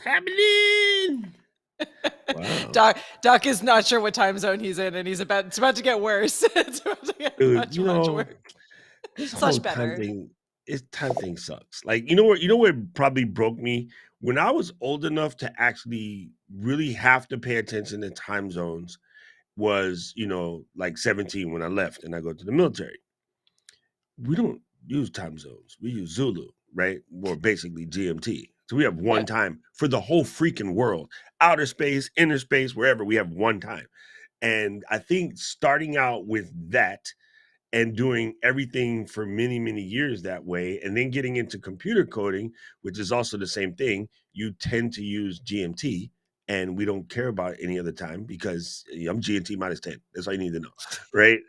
happening? Wow. Doc is not sure what time zone he's in, and it's about to get worse. It's about to get Dude, much worse. this Slash whole time better. thing, time thing sucks. Like, what probably broke me? When I was old enough to actually really have to pay attention to time zones was, like 17 when I left and I go to the military. We don't use time zones. We use Zulu, right? Or basically GMT. So we have one Yep. time for the whole freaking world. Outer space, inner space, wherever, we have one time. And I think starting out with that and doing everything for many, many years that way, and then getting into computer coding, which is also the same thing, you tend to use GMT, and we don't care about any other time because I'm GMT minus 10. That's all you need to know, right?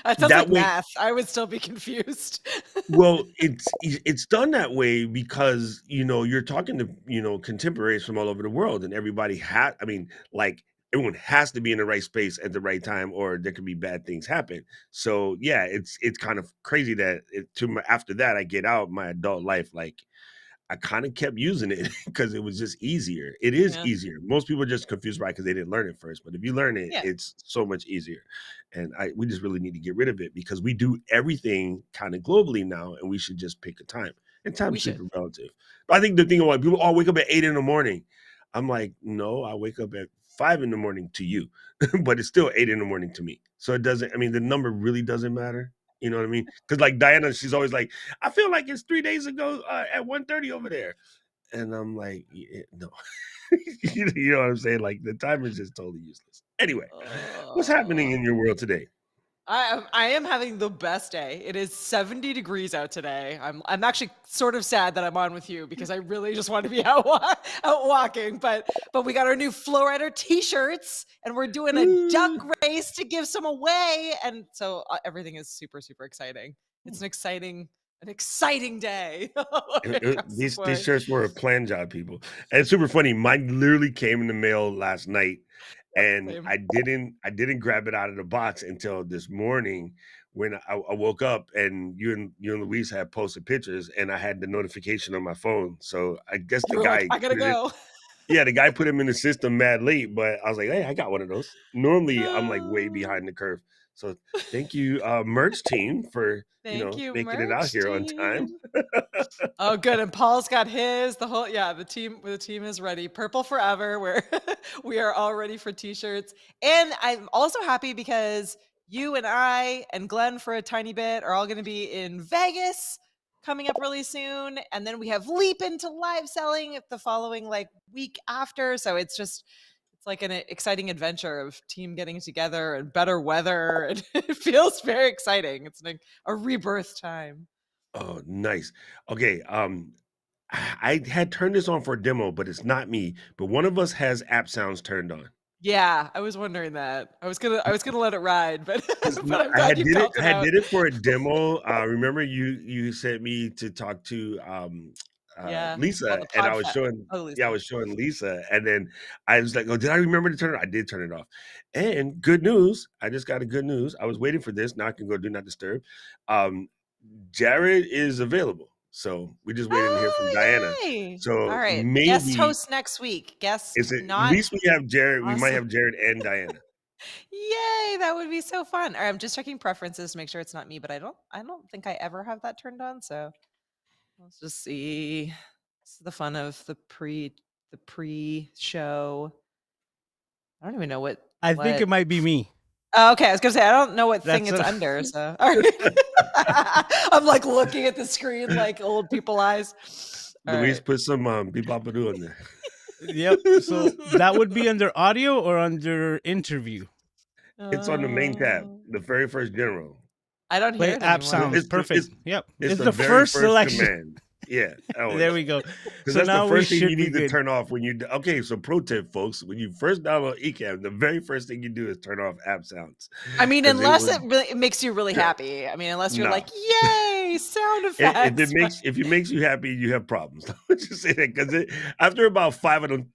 That sounds That like way, math. I would still be confused. well, it's done that way because, you're talking to, contemporaries from all over the world, and like, everyone has to be in the right space at the right time, or there could be bad things happen. So, yeah, it's kind of crazy that after that, I get out my adult life, like, I kind of kept using it because it was just easier. It is Yeah. easier. Most people are just confused by it because they didn't learn it first. But if you learn it, Yeah. it's so much easier. And we just really need to get rid of it because we do everything kind of globally now, and we should just pick a time. And We time's should. super relative. But I think the thing about people, wake up at 8 in the morning. I'm like, no, I wake up at 5 in the morning to you, but it's still 8 in the morning to me. So it doesn't, the number really doesn't matter. You know what I mean? Because like Diana, she's always like, I feel like it's 3 days ago at 1:30 over there. And I'm like, yeah, no. You know what I'm saying? Like the timer is just totally useless. Anyway, what's happening in your world today? I am having the best day. It is 70 degrees out today. I'm actually sort of sad that I'm on with you because I really just want to be out walking. But we got our new Flowrider t-shirts and we're doing a duck Ooh. race to give some away. And so everything is super, super exciting. It's an exciting day across the These board. shirts were a plan job, people. And it's super funny. Mine literally came in the mail last night, and Same. I didn't grab it out of the box until this morning when I woke up, and you and Luis had posted pictures, and I had the notification on my phone. So I guess You were like, I gotta put it in. go. Yeah, the guy put him in the system mad late, but I was like, hey, I got one of those. Normally, I'm like way Oh, behind the curve. So thank you, merch team, for thank you, making it out merch here on time. team. Oh, good. And Paul's got his. The team is ready. Purple forever. We are all ready for t-shirts. And I'm also happy because you and I and Glenn for a tiny bit are all going to be in Vegas coming up really soon. And then we have Leap into live selling the following like week after. So it's like an exciting adventure of team getting together and better weather. And it feels very exciting. It's like a rebirth time. Oh, nice. Okay, I had turned this on for a demo, but it's not me. But one of us has app sounds turned on. Yeah, I was wondering that. I was gonna let it ride, but 'Cause but I'm glad you called I it had out. did it for a demo. Remember you sent me to talk to Yeah. Oh, Lisa, the and pod fat. Oh, I Lisa. was showing Lisa, and then I was like, oh, did I remember to turn it? I did turn it off. And good news, I just got a good news. I was waiting for this. Now I can go do not disturb. Um, Jared is available. So we just waiting to hear from Diana. Oh, yay. All So right. Guest maybe host next week. Guest is it at not least we have Jared. We might awesome. have Jared and Diana. Yay, that would be so fun. All right, I'm just checking preferences to make sure it's not me, but I don't think I ever have that turned on, so let's just see. This is the fun of the pre-show. I don't even know I think it what might be me. Oh, okay, I was gonna say, I don't know what thing That's it's a under, so all right. I'm, like, looking at the screen like old people eyes. Luis Alright. put some Bebop in there. Yep. So that would be under audio or under interview. It's on the main tab, Oh, the very first general. I don't hear Play it app anymore. sounds. It's the Perfect. Yep. it's It's the the very first first selection. command. Yeah, There we go. because So that's the now we first thing you should be need to good. turn off when you. Okay, so pro tip, folks: when you first download Ecamm, the very first thing you do is turn off app sounds I mean, because it unless will. it makes you really Yeah, happy. I mean, unless you're no. like, "Yay, sound effects." But If it makes you happy, you have problems. Let's just say that because after about 5 of them,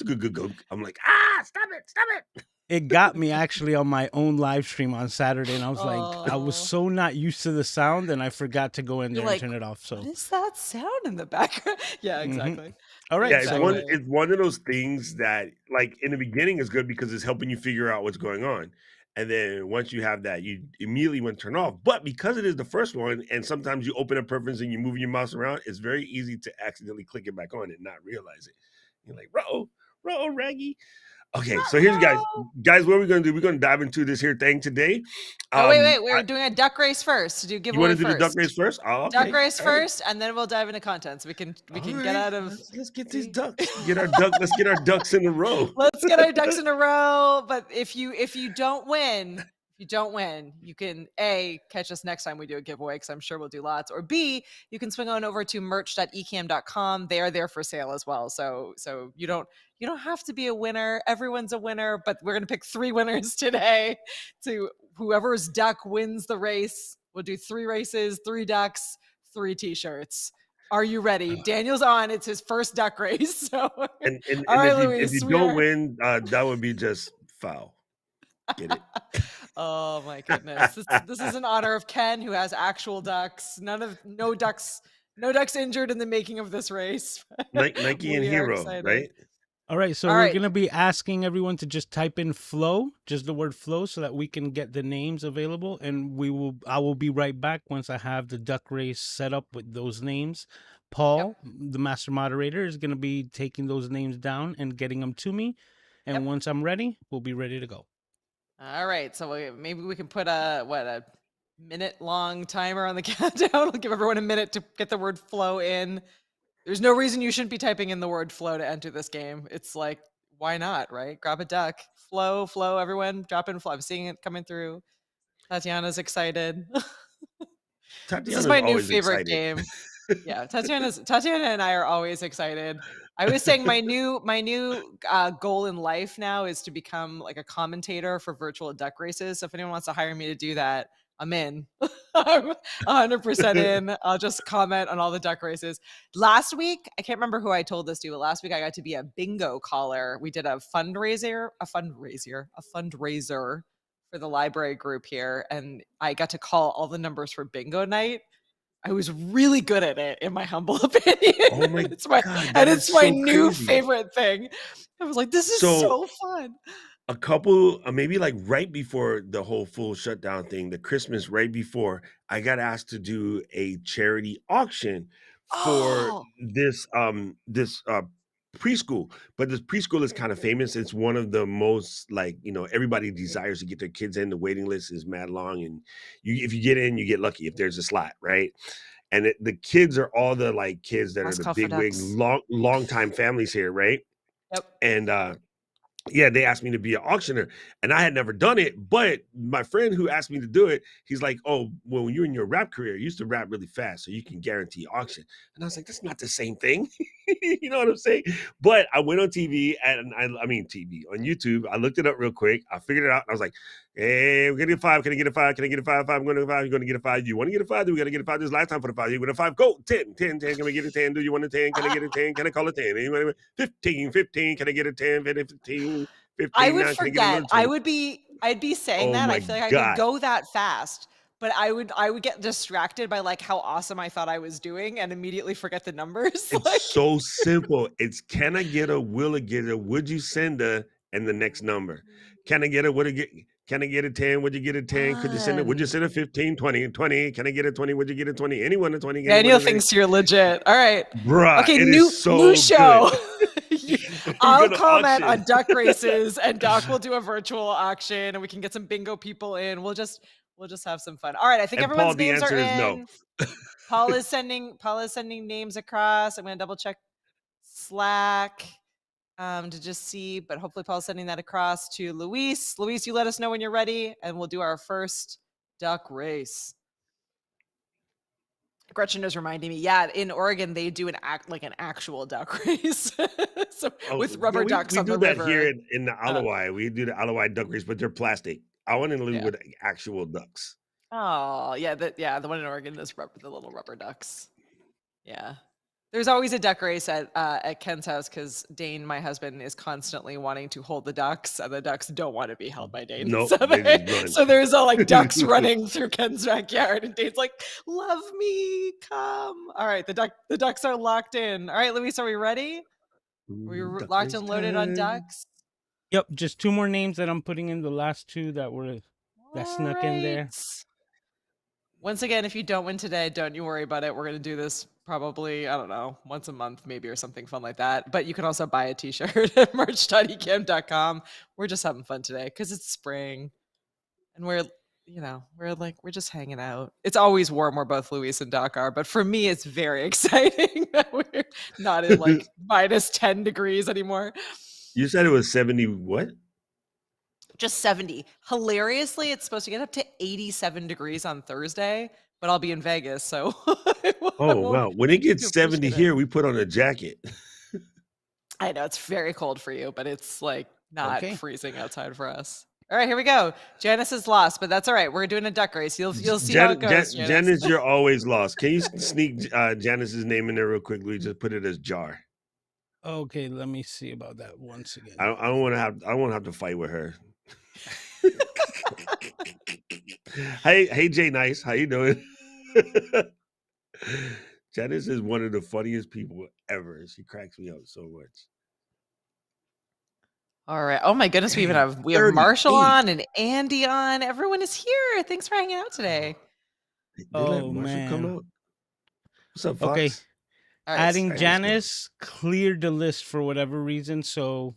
I'm like, stop it. It got me actually on my own live stream on Saturday, and I was like, I was oh, so not used to the sound, and I forgot to go in you're there and like, turn it off. "What So is that sound in the background?" Yeah, hmm exactly. All right. Yeah, So Exactly. it's one of those things that, like, in the beginning is good because it's helping you figure out what's going on. And then once you have that, you immediately want to turn off. But because it is the first one, and sometimes you open a preference and you move your mouse around, it's very easy to accidentally click it back on and not realize it. You're like, Raggy. Okay, so here's Ruh-roh. guys, what are we gonna do? We're gonna dive into this here thing today. No, wait. I, We're doing a duck race first. Do you want giveaway to do the duck race first. first? Oh, Duck okay, race all right. first, and then we'll dive into content. So we All can get right, out of. let's get these ducks. Let's get our ducks in a row. Let's get our ducks in a row. But if you don't win, you can A, catch us next time we do a giveaway, because I'm sure we'll do lots. Or B, you can swing on over to merch.ecamm.com. They are there for sale as well. So you don't have to be a winner. Everyone's a winner, but we're gonna pick 3 winners today. To whoever's duck wins the race. We'll do 3 races, 3 ducks, 3 t-shirts. Are you ready? Daniel's on. It's his first duck race. So all And right, if you Luis, we don't are. win, that would be just foul. Get it? Oh my goodness. This is in honor of Ken, who has actual ducks. No ducks injured in the making of this race. Nike and We are Hero, excited. right? all right, so All we're right. gonna be asking everyone to just type in flow, just the word flow, so that we can get the names available, and I will be right back once I have the duck race set up with those names. Paul, Yep. the master moderator, is gonna be taking those names down and getting them to me, and Yep. once I'm ready, we'll be ready to go. All right. So maybe we can put a minute-long timer on the countdown. We'll give everyone a minute to get the word flow in. There's no reason you shouldn't be typing in the word flow to enter this game. It's like, why not, right? Grab a duck. Flow, everyone. Drop in flow. I'm seeing it coming through. Tatiana's excited. This is Tatiana's my new always favorite excited. game. Yeah, Tatiana and I are always excited. I was saying my new goal in life now is to become like a commentator for virtual duck races. So if anyone wants to hire me to do that, I'm in. I'm 100% in. I'll just comment on all the duck races. Last week, I can't remember who I told this to, but last week I got to be a bingo caller. We did a fundraiser for the library group here, and I got to call all the numbers for bingo night. I was really good at it, in my humble opinion. Oh my It's my God, that is my so new crazy. favorite thing. I was like, this is So so fun. a couple, maybe like right before the whole full shutdown thing, the Christmas right before, I got asked to do a charity auction for Oh, this preschool. But this preschool is kind of famous. It's one of the most, like, everybody desires to get their kids in. The waiting list is mad long, and if you get in, you get lucky if there's a slot, right? And the kids are all the, like, kids that are last the call for big wig, ducks. long time families here, right? Yep. And yeah, they asked me to be an auctioneer, and I had never done it. But my friend who asked me to do it, he's like, "Oh, well, when you're in your rap career, you used to rap really fast, so you can guarantee auction." And I was like, "That's not the same thing," you know what I'm saying? But I went on TV, and I mean TV on YouTube. I looked it up real quick. I figured it out, and I was like, "Hey, we're gonna get 5. Can I get a 5? Can I get a 5? 5. I'm going to 5. You're going to get a 5. You want to get a 5? Do we got to get a 5? This is last time for the 5. You want a 5? Go 10, 10, 10. Can we get a 10? Do you want a 10? Can I get a 10? Can I call a 10? Anybody? 15, 15. Can I get a 10? 15, I 15. would Now can I get another forget. 20? I'd be saying Oh that. I my feel like I could God. go that fast, but I would get distracted by like how awesome I thought I was doing and immediately forget the numbers. It's Like, so simple. It's can I get a, will I get a, would you send a, and the next number. Can I get a, would I get, can I get a 10? Would you get a 10? Could you send it? Would you fun. send a 15, 20, 20? Can I get a 20? Would you get a 20? Anyone a 20? Anyone Daniel a 20? thinks you're legit. All right. Bruh, Okay, it is new so good. show. We're I'll gonna comment auction. on duck races, and Doc will do a virtual auction, and we can get some bingo people in. We'll just have some fun. All right, I think And Paul, everyone's the names are answer is no. in. Paul is sending names across. I'm gonna double check Slack to just see, but hopefully Paul's sending that across to Luis. Luis, you let us know when you're ready, and we'll do our first duck race. Gretchen is reminding me, yeah, in Oregon they do an actual duck race, so Oh, with yeah, rubber we, ducks we on do the that here river. in the Alawai. We do the Alawai duck race, but they're plastic. I want to live Yeah. with actual ducks. Oh, yeah, the one in Oregon is the little rubber ducks. Yeah. There's always a duck race at Ken's house because Dane, my husband, is constantly wanting to hold the ducks, and the ducks don't want to be held by Dane. Nope, they just run. So there's like ducks running through Ken's backyard, and Dane's like, "Love me, come." All right, the ducks are locked in. All right, Luis, are we ready? Were you Duck locked race and loaded on time. ducks? Yep, just 2 more names that I'm putting in, the last 2 that All snuck in right. there. Once again, if you don't win today, don't you worry about it. We're going to do this probably, I don't know, once a month maybe or something fun like that. But you can also buy a t-shirt at merch.ecamm.com. We're just having fun today because it's spring and we're just hanging out. It's always warm where both Luis and Doc are, but for me, it's very exciting that we're not in like minus 10 degrees anymore. You said it was 70 what? Just 70. Hilariously, it's supposed to get up to 87 degrees on Thursday, but I'll be in Vegas, so I Oh, won't wow. When it get to gets 70 appreciate it. here, we put on a jacket. I know it's very cold for you, but it's like not Okay. freezing outside for us. All right, here we go. Janice is lost, but that's all right. We're doing a duck race. You'll see how it goes, Janice. Janice, you're always lost. Can you sneak Janice's name in there real quickly? Just put it as Jar. Okay, let me see about that once again. I don't want to have. I don't want to have to fight with her. Hey, Jay Nice, how you doing? Janice is one of the funniest people ever. She cracks me up so much. All right. Oh my goodness, we Dang, have Marshall 38. on and Andy on. Everyone is here. Thanks for hanging out today. They let Oh Marshall come man. out. What's up, Okay. Fawkes? All right. Adding All right, let's go. Janice cleared the list for whatever reason, so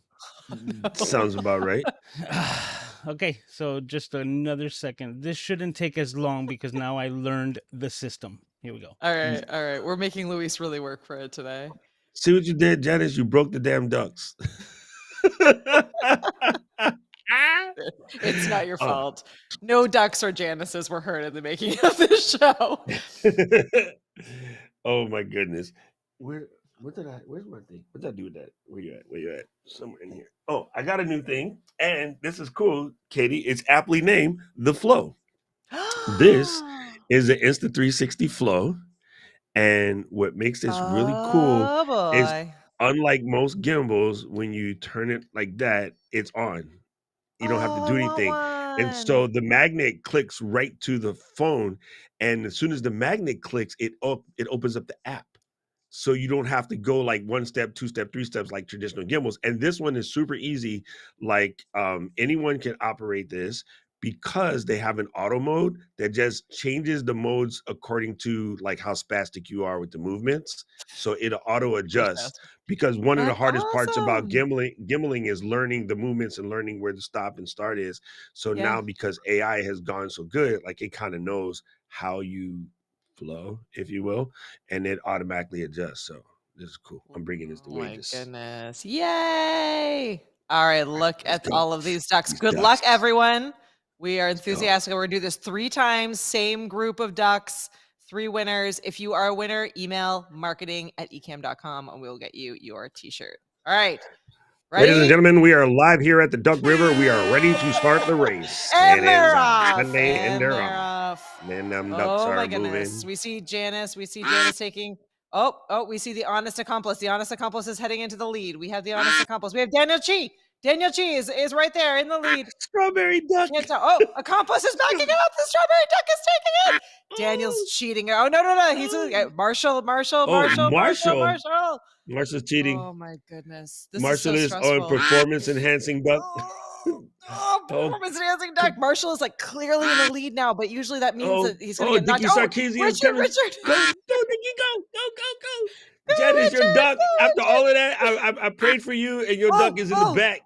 Sounds about right. okay, so just another second. This shouldn't take as long because now I learned the system. Here we go. All right. We're making Luis really work for it today. See what you did, Janice? You broke the damn ducks. It's not your Oh. fault. No ducks or Janices were hurt in the making of this show. Oh my goodness. Where's my thing? What did I do with that? Where you at? Somewhere in here. Oh, I got a new thing. And this is cool, Katie. It's aptly named the Flow. This is an Insta360 Flow. And what makes this really cool Oh is boy. unlike most gimbals, when you turn it like that, it's on. You don't have to Oh, I do want anything. And so one. the magnet clicks right to the phone. And as soon as the magnet clicks, it opens up the app. So you don't have to go like 1 step, 2 step, 3 steps like traditional gimbals. And this one is super easy. Like anyone can operate this because they have an auto mode that just changes the modes according to like how spastic you are with the movements. So it'll auto So adjust, fast. because one of the That's hardest parts about awesome. gimbling is learning the movements and learning where the stop and start is. So Yeah. now because AI has gone so good, like it kind of knows how you flow, if you will, and it automatically adjusts. So this is cool. I'm bringing this to Oh my Vegas. goodness. Yay. All right, look Let's at go. all of these ducks. These Good luck, ducks. everyone. We are Let's go. enthusiastic. We're gonna do this 3 times, same group of ducks, 3 winners. If you are a winner, email marketing@ecamm.com and we'll get you your t-shirt. All right. Ready? Ladies and gentlemen, we are live here at the Duck River. We are ready to start the race. And It they're is off. Sunday, and they're They're off. off. Man, them ducks Oh my are goodness. moving. We see Janice. We see Janice taking. Oh, we see the honest accomplice. The honest accomplice is heading into the lead. We have the honest accomplice. We have Daniel Chi. Daniel Chi is right there in the lead. Strawberry duck. Oh, accomplice is backing up. The strawberry duck is taking it. Daniel's cheating. Oh no. He's Marshall. Marshall's cheating. Oh my goodness. This is so Marshall is on stressful. performance enhancing duck. Performance enhancing duck. Marshall is like clearly in the lead now, but usually that means that he's going to get knocked. Dickie Sarkeesian is coming. Richard. Go, Dickie, go. Janice, your duck. After all of that, I prayed for you, and your duck is in the back.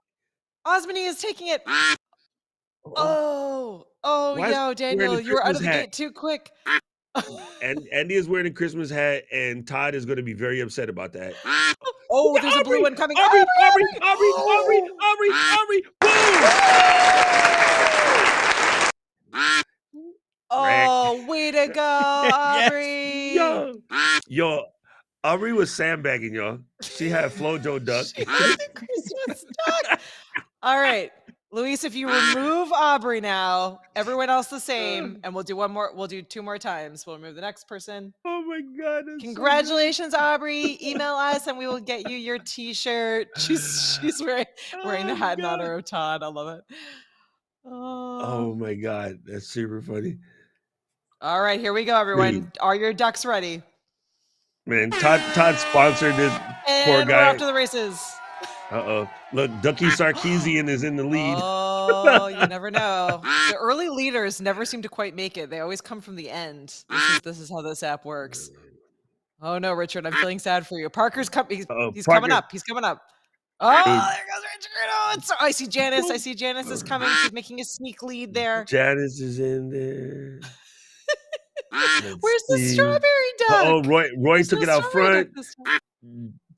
Osmany is taking it. Yo, Daniel, you were out of the gate too quick. And Andy is wearing a Christmas hat, and Todd is going to be very upset about that. Oh, there's a blue one coming. Aubrey. Boom! Oh, way to go, Aubrey. Yes. Yo, Aubrey was sandbagging, y'all. She had Flojo duck. Christmas duck. All right. Luis, if you remove Aubrey now, everyone else the same, and we'll do one more. We'll do 2 more times. We'll remove the next person. Oh my God. Congratulations, Aubrey. Email us and we will get you your t-shirt. She's wearing the hat in honor of Todd. I love it. Oh my God. That's super funny. All right, here we go, everyone. Dude. Are your ducks ready? Man, Todd sponsored this poor And guy. we're off to the races. Uh-oh. Look, Ducky Sarkeesian is in the lead. Oh, you never know. The early leaders never seem to quite make it. They always come from the end. This is how this app works. Oh no, Richard, I'm feeling sad for you. Parker's coming. Uh-oh, He's coming Parker. up. He's coming up. Oh, Dude, there goes Richard. Oh, I see Janice. I see Janice is coming. She's making a sneak lead there. Janice is in there. Let's Where's the see. strawberry Uh-oh, duck? Roy There's took no it out strawberry duck front. this time.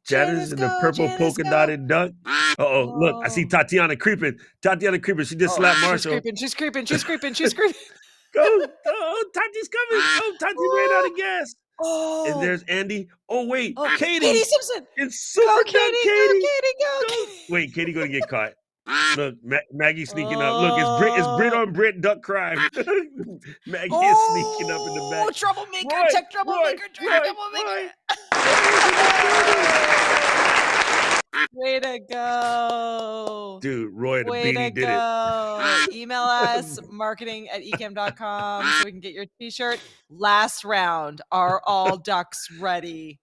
Janice in the Go, purple Janice, polka go. dotted duck. Uh-oh, look, I see Oh. Tatiana creeping. She just slapped She's Marshall. creeping. She's creeping. She's creeping. She's creeping. Go. Oh, Tati's coming. Oh, Tati ran out of gas. And Oh. there's Andy. Oh, wait, Oh, Katie. Katie Simpson. It's Super Go, Duck Katie. Katie. Go, Katie. Go, Go. Katie. Wait, Katie gonna get caught. Look, Maggie sneaking up. Look, it's Brit on Brit duck crime. Maggie is sneaking up in the back. Oh, troublemaker, Roy, tech troublemaker, troublemaker. Way to go. Dude, Roy the Way to beanie did go. it. Email us marketing@ecamm.com so we can get your t-shirt. Last round. Are all ducks ready?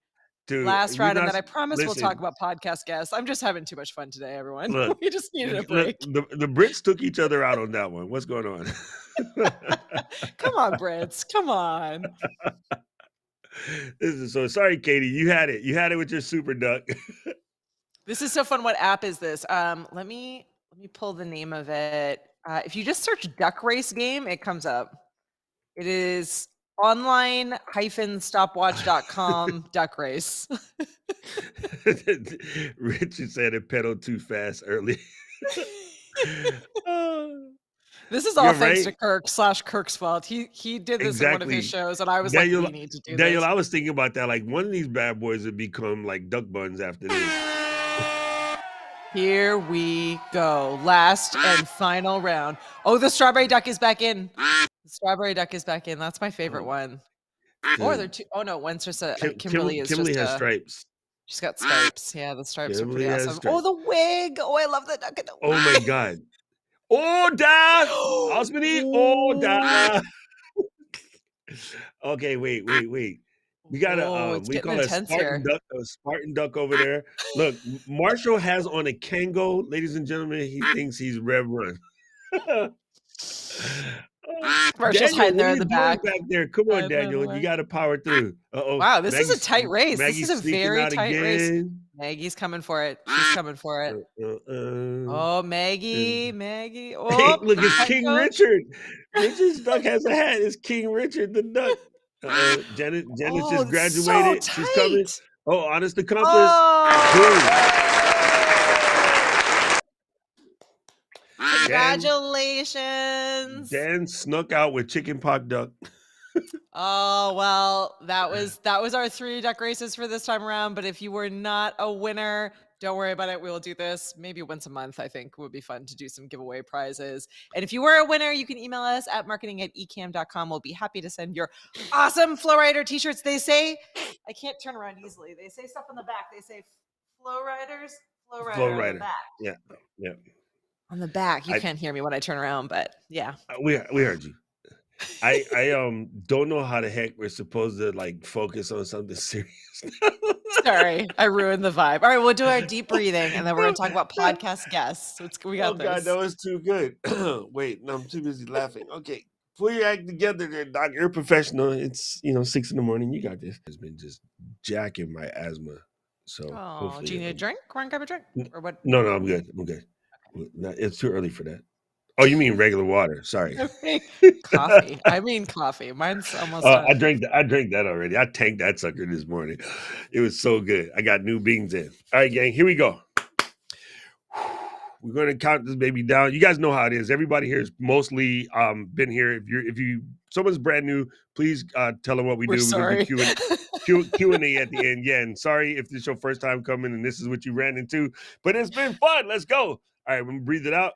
Dude, Last round, and then I promise we'll listen, talk about podcast guests. I'm just having too much fun today, everyone. Look, We just needed a break. Look, the Brits took each other out on that one. What's going on? Come on, Brits. Come on. So sorry, Katie. You had it. You had it with your super duck. This is so fun. What app is this? Let me pull the name of it. If you just search Duck Race Game, it comes up. It is online-stopwatch.com Duck Race. Richard said it pedaled too fast early. This is all thanks right. to Kirk's fault. He did this in one of his shows, and I was Daniel, like, we need to do Daniel, this. I was thinking about that. Like one of these bad boys would become like duck buns after this. Here we go. Last and final round. Oh, the strawberry duck is back in. The strawberry duck is back in. That's my favorite one. Or they're two. Oh no, one's just a Kimberly is Kimberly just has a, stripes. She's got stripes. Yeah, the stripes Kimberly are pretty has awesome. stripes. Oh, the wig. Oh, I love the duck in the wig. Oh my god. Oh da! Osmany. Oh da! Okay, wait. We got we call it Spartan duck over there. Look, Marshall has on a Kango, ladies and gentlemen. He thinks he's Rev Run. Marshall's hiding there in the back. There. Come on, Daniel. You got to power through. Wow, this is a tight race. Maggie's This is a very tight race. again. Maggie's coming for it. She's coming for it. Oh, Maggie. Oh, hey, look, it's King coach. Richard. Richard's duck has a hat. It's King Richard the duck. Janet just graduated. So She's coming. Oh, honest accomplice. Congratulations. Dan snuck out with chicken pox duck. Oh, well, that was our 3 duck races for this time around. But if you were not a winner, don't worry about it. We will do this maybe once a month. I think would be fun to do some giveaway prizes. And if you were a winner, you can email us at marketing@ecamm.com. We'll be happy to send your awesome Flowrider t-shirts. They say, I can't turn around easily. They say stuff on the back. They say Flowrider on the back. Yeah. On the back. You can't hear me when I turn around, but yeah. We heard you. I don't know how the heck we're supposed to like focus on something serious. Sorry, I ruined the vibe. All right, we'll do our deep breathing, and then we're going to talk about podcast guests. We got this. God, that was too good. Wait, no, I'm too busy laughing. Okay, pull your act together there, Doc. You're a professional. It's 6 a.m. You got this. It's been just jacking my asthma. So, do you need a drink? Come on, grab a drink, or what? No, I'm good. I'm good. It's too early for that. Oh, you mean regular water? Sorry. Coffee. I mean coffee. Mine's almost done. I drank that already. I tanked that sucker this morning. It was so good. I got new beans in. All right, gang, here we go. We're going to count this baby down. You guys know how it is. Everybody here has mostly been here. If someone's brand new, please tell them what we do. Sorry. We're going to do Q&A at the end. Yeah, and sorry if this is your first time coming and this is what you ran into, but it's been fun. Let's go. All right, we're going to breathe it out.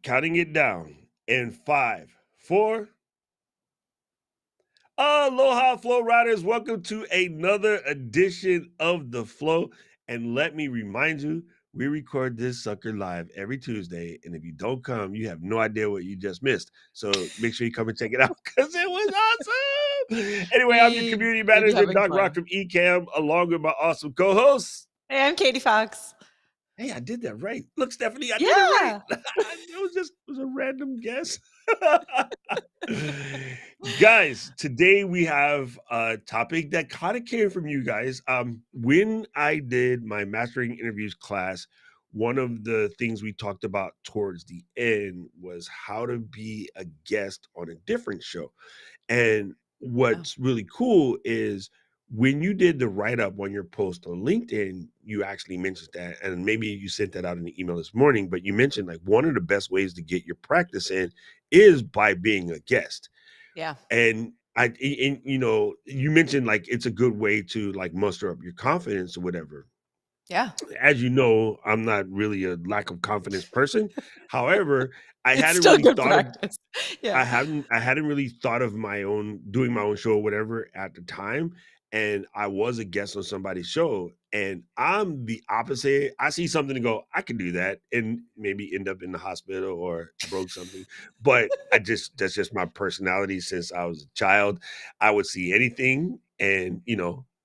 Counting it down in 5, 4. Aloha, Flow Riders. Welcome to another edition of The Flow. And let me remind you, We record this sucker live every Tuesday, and if you don't come, you have no idea what you just missed. So make sure you come and check it out because it was awesome. Anyway, I'm your We community will be manager, having Doc Rock fun. from Ecamm, along with my awesome co-host. Hey, I'm Katie Fawkes. Hey, I did that right. Look, Stephanie, I did it right. Yeah. It was a random guess. Guys, today we have a topic that kind of came from you guys. When I did my mastering interviews class, one of the things we talked about towards the end was how to be a guest on a different show. And Oh, what's really cool is when you did the write up on your post on LinkedIn, you actually mentioned that. And maybe you sent that out in the email this morning, but you mentioned like one of the best ways to get your practice in is by being a guest. yeah. And you mentioned like it's a good way to like muster up your confidence or whatever. Yeah. As you know, I'm not really a lack of confidence person. However, I It's hadn't still really good thought of practice. Yeah. I hadn't really thought of doing my own show or whatever at the time, and I was a guest on somebody's show, and I'm the opposite. I see something and go, I can do that, and maybe end up in the hospital or broke something. But that's just my personality since I was a child. I would see anything, and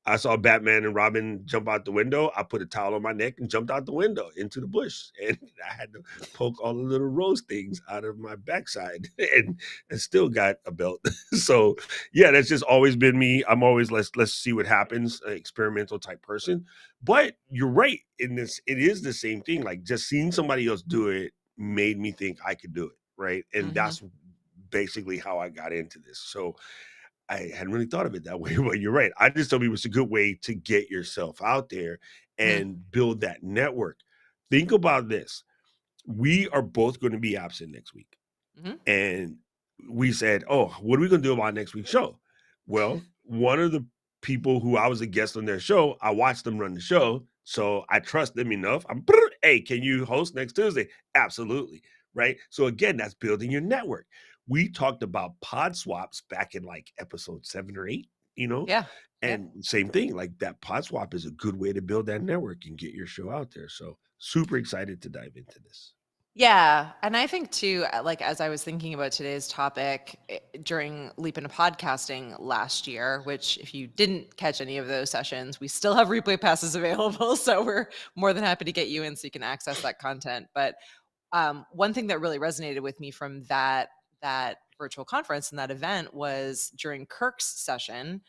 I saw Batman and Robin jump out the window. I put a towel on my neck and jumped out the window into the bush, and I had to poke all the little rose things out of my backside, and still got a belt. So yeah, that's just always been me. I'm always let's see what happens, experimental type person. But you're right in this. It is the same thing. Like just seeing somebody else do it made me think I could do it, right? And Hmm. that's basically how I got into this. So I hadn't really thought of it that way, but you're right. I just told you it's a good way to get yourself out there Hmm. and build that network. Think about this. We are both going to be absent next week. Hmm. And we said, "Oh, what are we going to do about next week's show?" Well, one of the people who I was a guest on their show, I watched them run the show, so I trust them enough. Hey, can you host next Tuesday? Absolutely, right? So again, that's building your network. We talked about pod swaps back in like episode 7 or 8, Yeah. Yeah. and same thing. Like that pod swap is a good way to build that network and get your show out there. So super excited to dive into this. Yeah, and I think too, like as I was thinking about today's topic during Leap into Podcasting last year, which if you didn't catch any of those sessions, we still have replay passes available, so we're more than happy to get you in so you can access that content. But one thing that really resonated with me from that virtual conference and that event was during Kirk's session.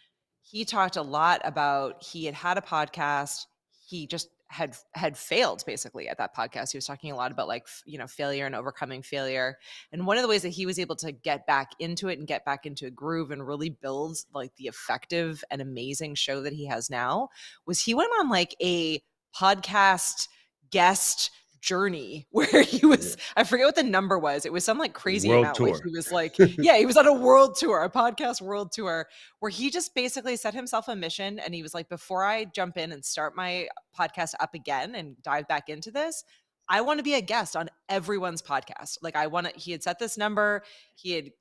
He talked a lot about he had had a podcast. He just had failed basically at that podcast. He was talking a lot about like failure and overcoming failure. And one of the ways that he was able to get back into it and get back into a groove and really build like the effective and amazing show that he has now was he went on like a podcast guest journey where he Yeah. was, I forget what the number was. It was some like crazy World amount. Like tour. he was like, yeah, he was on a world tour, a podcast world tour, where he just basically set himself a mission. And he was like, before I jump in and start my podcast up again and dive back into this, I want to be a guest on everyone's podcast. Like he had set this number. He had,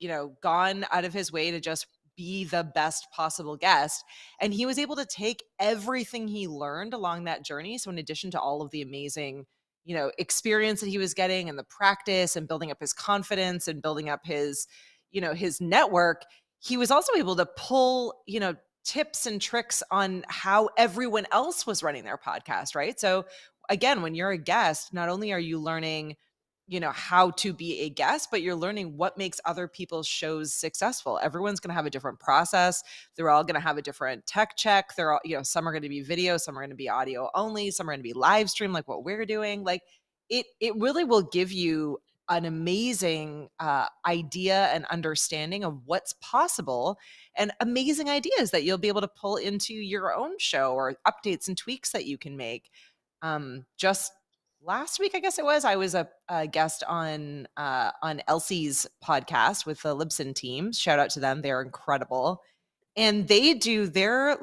gone out of his way to just be the best possible guest. And he was able to take everything he learned along that journey. So in addition to all of the amazing experience that he was getting and the practice and building up his confidence and building up his his network, he was also able to pull tips and tricks on how everyone else was running their podcast, right? So again, when you're a guest, not only are you learning how to be a guest, but you're learning what makes other people's shows successful. Everyone's going to have a different process. They're all going to have a different tech check. They're all, some are going to be video, some are going to be audio only, some are going to be live stream like what we're doing. Like it really will give you an amazing idea and understanding of what's possible and amazing ideas that you'll be able to pull into your own show or updates and tweaks that you can make. Just last week, I guess it was, I was a guest on Elsie's podcast with the Libsyn team. Shout out to them. They're incredible. And they do their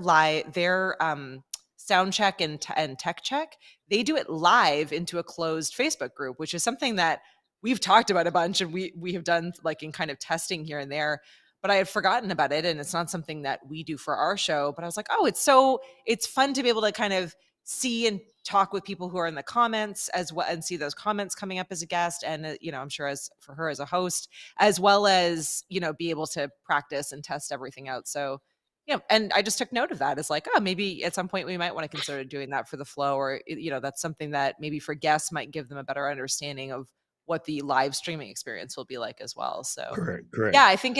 sound check and tech check. They do it live into a closed Facebook group, which is something that we've talked about a bunch and we have done like in kind of testing here and there. But I had forgotten about it, and it's not something that we do for our show. But I was like, oh, it's fun to be able to kind of see and talk with people who are in the comments as well and see those comments coming up as a guest. And, I'm sure as for her as a host, as well as, be able to practice and test everything out. So, yeah. And I just took note of that as like, oh, maybe at some point we might want to consider doing that for the flow, or, that's something that maybe for guests might give them a better understanding of what the live streaming experience will be like as well. So, Correct, yeah, correct. I think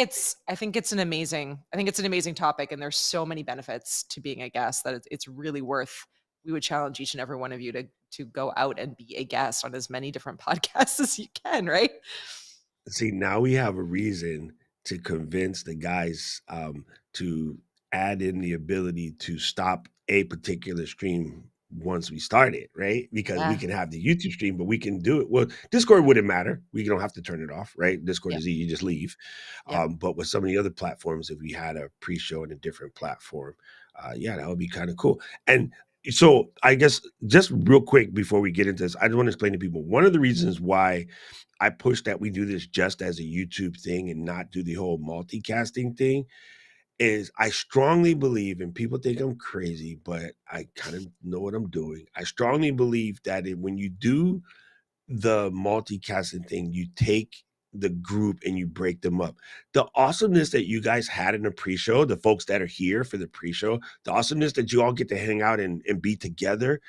it's an amazing topic, and there's so many benefits to being a guest that it's really worth. We would challenge each and every one of you to go out and be a guest on as many different podcasts as you can, right? See, now we have a reason to convince the guys to add in the ability to stop a particular stream once we start it, right? Because we Yeah. can have the YouTube stream, but we can do it. Well, Discord wouldn't matter. We don't have to turn it off, right? Discord Yep. is easy, you just leave. Yep. But with some of the other platforms, if we had a pre-show in a different platform, yeah, that would be kind of cool. And so I guess just real quick before we get into this, I just want to explain to people one of the reasons why I push that we do this just as a YouTube thing and not do the whole multicasting thing is I strongly believe, and people think I'm crazy, but I kind of know what I'm doing. I strongly believe that when you do the multicasting thing, you take the group and you break them up. The awesomeness that you guys had in the pre-show, the folks that are here for the pre-show, the awesomeness that you all get to hang out and be together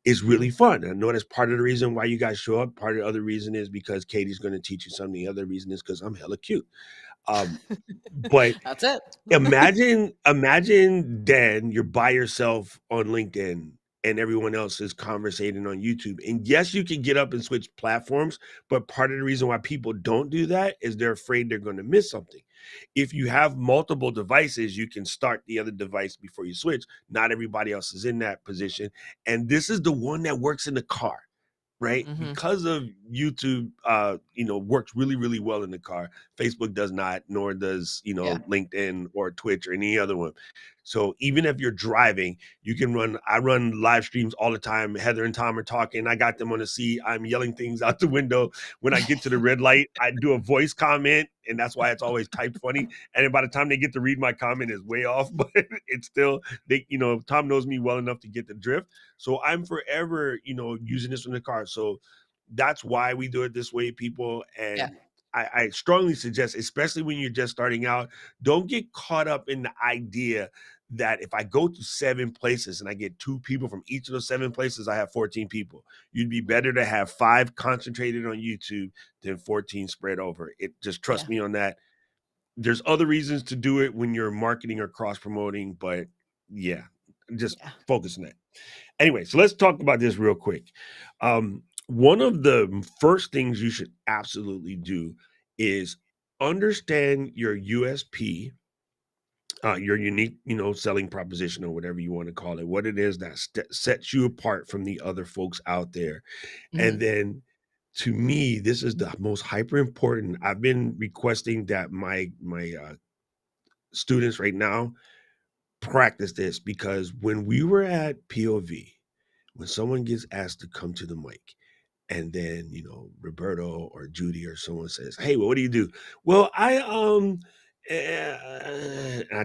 is really Mhm. fun. I know that's part of the reason why you guys show up. Part of the other reason is because Katie's going to teach you something. The other reason is because I'm hella cute. Um, but That's it. imagine, Dan, you're by yourself on LinkedIn and everyone else is conversating on YouTube. And yes, you can get up and switch platforms, but part of the reason why people don't do that is they're afraid they're going to miss something. If you have multiple devices, you can start the other device before you switch. Not everybody else is in that position. And this is the one that works in the car, right? Mhm. Because of YouTube, works really, really well in the car. Facebook does not, nor does, Yeah. LinkedIn or Twitch or any other one. So even if you're driving, you can I run live streams all the time. Heather and Tom are talking. I got them on the seat. I'm yelling things out the window. When I get to the red light, I do a voice comment, and that's why it's always typed funny. And then by the time they get to read my comment, it's way off, but it's still, Tom knows me well enough to get the drift. So I'm forever, using this in the car. So that's why we do it this way, people. Yeah. And I strongly suggest, especially when you're just starting out, don't get caught up in the idea that if I go to 7 places and I get 2 people from each of those 7 places, I have 14 people. You'd be Mhm. better to have 5 concentrated on YouTube than 14 spread over. It just Yeah. trust me on that. There's other reasons to do it when you're marketing or cross promoting, but yeah, just Yeah. focus on that. Anyway, so let's talk about this real quick. One of the first things you should absolutely do is understand your USP, your unique, selling proposition or whatever you want to call it, what it is that sets you apart from the other folks out there. And Mhm. then to me, this is the most hyper important. I've been requesting that my students right now practice this because when we were at POV, when someone gets asked to come to the mic and then Roberto or Judy or someone says, "Hey, well, what do you do?" Well, I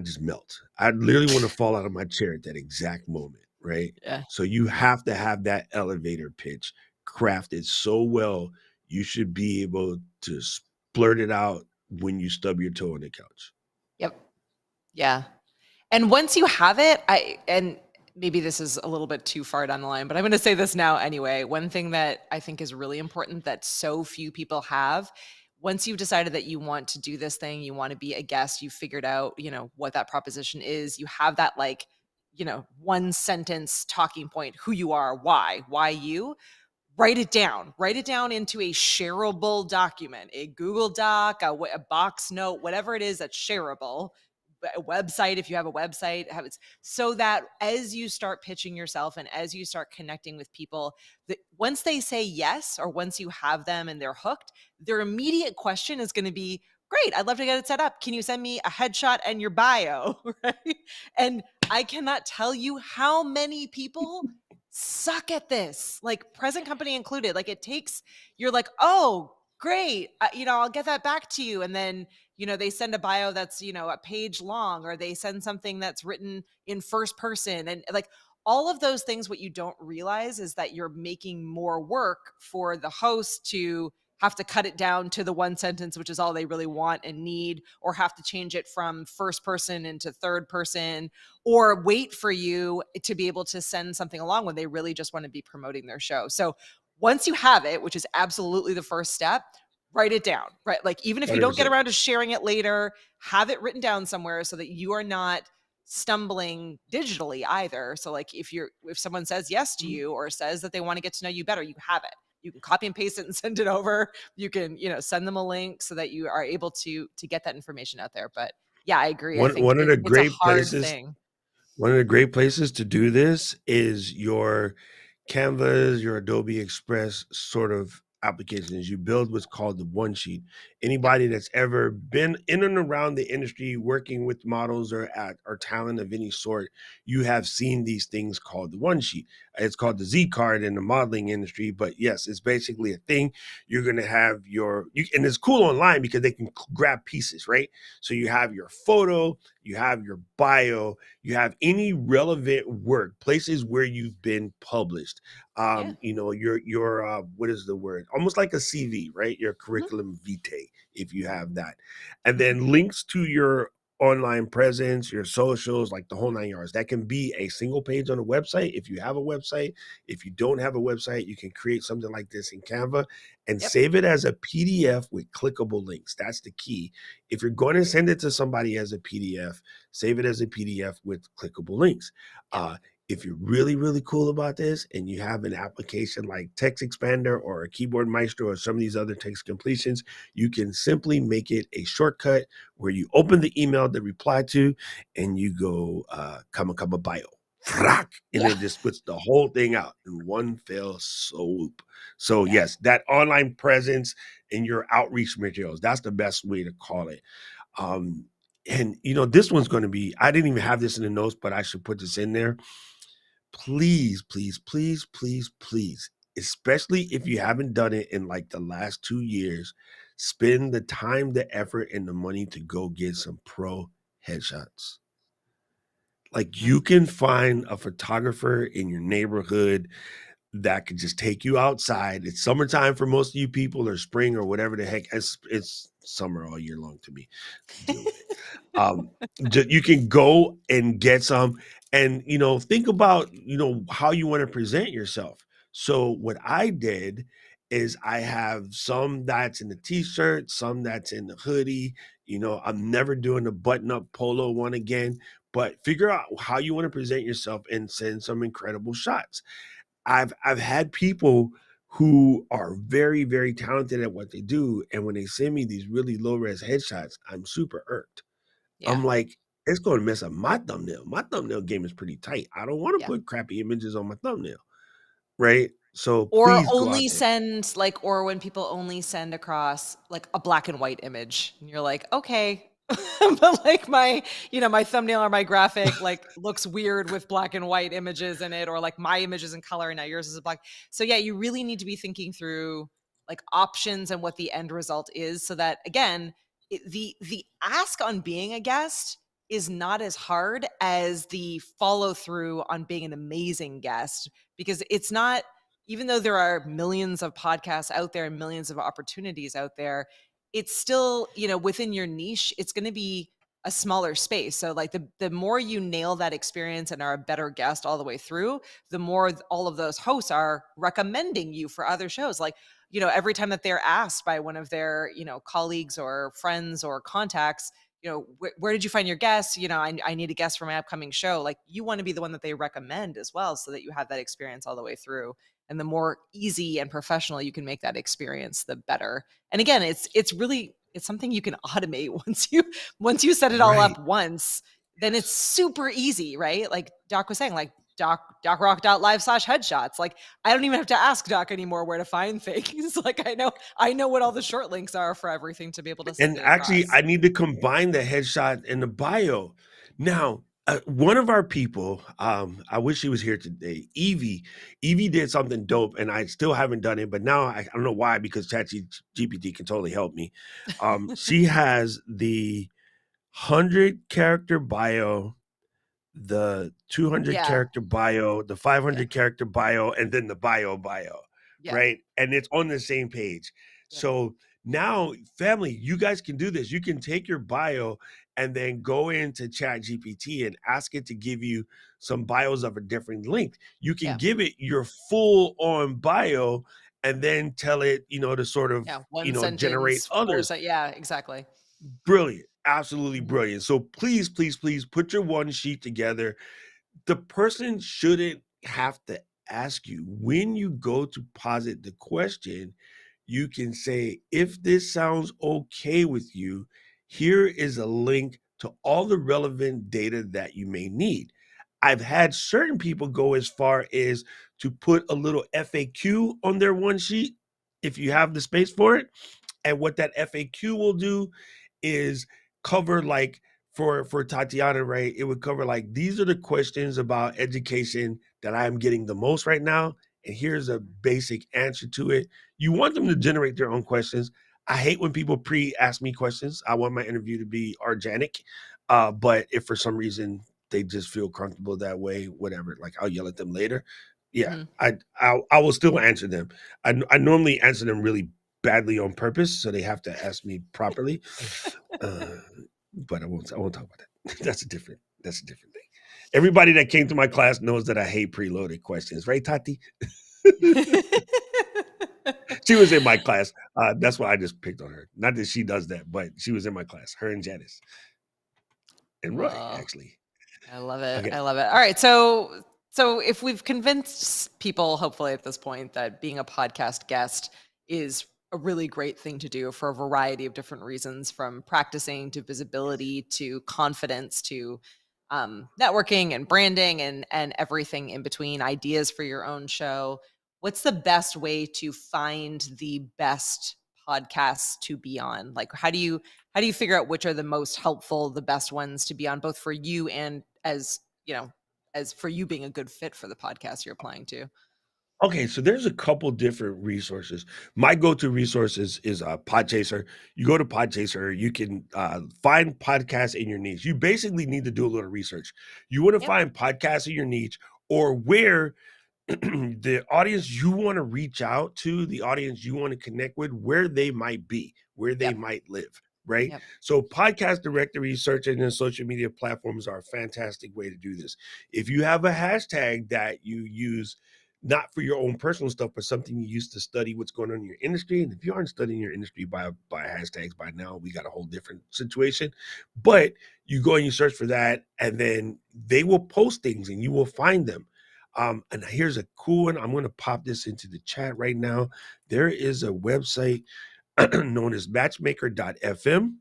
just melt. I literally want to fall out of my chair at that exact moment, right? Yeah. So you have to have that elevator pitch crafted so well, you should be able to blurt it out when you stub your toe on the couch. Yep. Yeah. And once you have it, and maybe this is a little bit too far down the line, but I'm going to say this now anyway. One thing that I think is really important that so few people have, once you've decided that you want to do this thing, you want to be a guest, you've figured out, what that proposition is, you have that like, one sentence talking point, who you are, why you. Write it down into a shareable document, a Google Doc, a box note, whatever it is that's shareable, a website, if you have a website, have it so that as you start pitching yourself and as you start connecting with people, that once they say yes, or once you have them and they're hooked, their immediate question is going to be, great, I'd love to get it set up. Can you send me a headshot and your bio? Right. And I cannot tell you how many people suck at this, like present company included. Like it takes, you're like, oh, great. I'll get that back to you. And then, they send a bio that's, a page long, or they send something that's written in first person. And like all of those things, what you don't realize is that you're making more work for the host to have to cut it down to the one sentence, which is all they really want and need, or have to change it from first person into third person, or wait for you to be able to send something along when they really just want to be promoting their show. So once you have it, which is absolutely the first step, write it down, right? Like, even if you don't get 100%. around to sharing it later, have it written down somewhere so that you are not stumbling digitally either. So like, if someone says yes to you or says that they want to get to know you better, you have it. You can copy and paste it and send it over. You can, send them a link so that you are able to get that information out there. But yeah, I agree. I One think one of the it's a great hard places thing. One of the great places to do this is your Canvas, your Adobe Express sort of applications. You build what's called the one sheet. Yep. Anybody that's ever been in and around the industry working with models or talent of any sort, you have seen these things called the one sheet. It's called the Z card in the modeling industry, but yes, it's basically a thing. You're going to have and it's cool online because they can grab pieces, right? So you have your photo, you have your bio, you have any relevant work, places where you've been published. Yeah. Your what is the word? Almost like a CV, right? Your Mhm. curriculum vitae, if you have that, and then links to your online presence, your socials, like the whole 9 yards. That can be a single page on a website if you have a website. If you don't have a website, you can create something like this in Canva and Yep. save it as a PDF with clickable links. That's the key. If you're going to send it to somebody as a PDF, save it as a PDF with clickable links. Yep. If you're really, really cool about this and you have an application like Text Expander or a Keyboard Maestro or some of these other text completions, you can simply make it a shortcut where you open the email to reply to and you go, comma, comma, bio. And Yeah. it just puts the whole thing out in one fell swoop. So, Yeah. yes, that online presence in your outreach materials, that's the best way to call it. Um, and this one's going to be, I didn't even have this in the notes, but I should put this in there. Please, please, please, please, please, especially if you haven't done it in like the last 2 years, spend the time, the effort, and the money to go get some pro headshots. Like, Mhm. you can find a photographer in your neighborhood that could just take you outside. It's summertime for most of you people, or spring, or whatever the heck. It's summer all year long to me. Deal with it. Um, you can go and get some, and think about how you want to present yourself. So what I did is I have some that's in the t-shirt, some that's in the hoodie. I'm never doing the button-up polo one again, but figure out how you want to present yourself and send some incredible shots. I've had people who are very, very talented at what they do, and when they send me these really low res headshots, I'm super irked. Yeah. I'm like, it's going to mess up my thumbnail. My thumbnail game is pretty tight. I don't want to Yeah. put crappy images on my thumbnail, right? So Or please go out only there. send like, or when people only send across like a black and white image and you're like, okay. But like my thumbnail or my graphic like looks weird with black and white images in it, or like my image is in color and now yours is a black. So yeah, you really need to be thinking through like options and what the end result is, so that again, the ask on being a guest is not as hard as the follow through on being an amazing guest, because it's not, even though there are millions of podcasts out there and millions of opportunities out there, it's still, within your niche, it's going to be a smaller space. So like the more you nail that experience and are a better guest all the way through, the more all of those hosts are recommending you for other shows. Like, every time that they're asked by one of their, colleagues or friends or contacts, where did you find your guests? I need a guest for my upcoming show. Like, you want to be the one that they recommend as well, so that you have that experience all the way through. And the more easy and professional you can make that experience, the better. And again, it's something you can automate once you set it all Right. up once, then it's super easy, right? Like Doc was saying, like docrock.live/headshots. Like, I don't even have to ask Doc anymore where to find things. Like, I know what all the short links are for everything to be able to send And it actually, across. I need to combine the headshot and the bio. Now, one of our people, I wish she was here today, Evie. Evie did something dope, and I still haven't done it, but now I don't know why, because ChatGPT can totally help me. She has the 100 character bio the 200 Yeah. character bio, the Yeah. 500 character bio, and then the bio, Yeah. right? And it's on the same page. Yeah. So now, family, you guys can do this. You can take your bio and then go into Chat GPT and ask it to give you some bios of a different length. You can Yeah. give it your full on bio and then tell it, to sort of, Yeah. One generate sentence, others. yeah, exactly. Brilliant. Absolutely Mhm. brilliant. So please, please, please put your one sheet together. The person shouldn't have to ask you. When you go to posit the question, you can say, if this sounds okay with you, here is a link to all the relevant data that you may need. I've had certain people go as far as to put a little FAQ on their one sheet if you have the space for it. And what that FAQ will do is cover, like, for Tatiana, right? It would cover, like, these are the questions about education that I'm getting the most right now, and here's a basic answer to it. You want them to generate their own questions. I hate when people pre-ask me questions. I want my interview to be organic. But if for some reason they just feel comfortable that way, whatever, like, I'll yell at them later. Yeah, Mhm. I will still answer them. I normally answer them really badly on purpose, so they have to ask me properly. Uh, but I won't talk about that. That's a different thing. Everybody that came to my class knows that I hate preloaded questions, right, Tati? She was in my class. That's why I just picked on her. Not that she does that, but she was in my class. Her and Janice and Roy, Well, actually. I love it. Okay. I love it. All right. So if we've convinced people, hopefully at this point, that being a podcast guest is a really great thing to do for a variety of different reasons, from practicing to visibility to confidence to networking and branding and everything in between, ideas for your own show. What's the best way to find the best podcasts to be on? Like, how do you figure out which are the most helpful, the best ones to be on, both for you and as for you being a good fit for the podcast you're applying to? Okay, so there's a couple different resources. My go-to resource is Podchaser. You go to Podchaser, you can find podcasts in your niche. You basically need to do a little research. You want to Yep. find podcasts in your niche, or where the audience you want to reach out to, the audience you want to connect with, where they might be, where they Yep. might live, right? Yep. So podcast directory, search engine, social media platforms are a fantastic way to do this. If you have a hashtag that you use, not for your own personal stuff, but something you use to study what's going on in your industry. And if you aren't studying your industry by hashtags by now, we got a whole different situation. But you go and you search for that, and then they will post things and you will find them. And here's a cool one. I'm going to pop this into the chat right now. There is a website known as matchmaker.fm.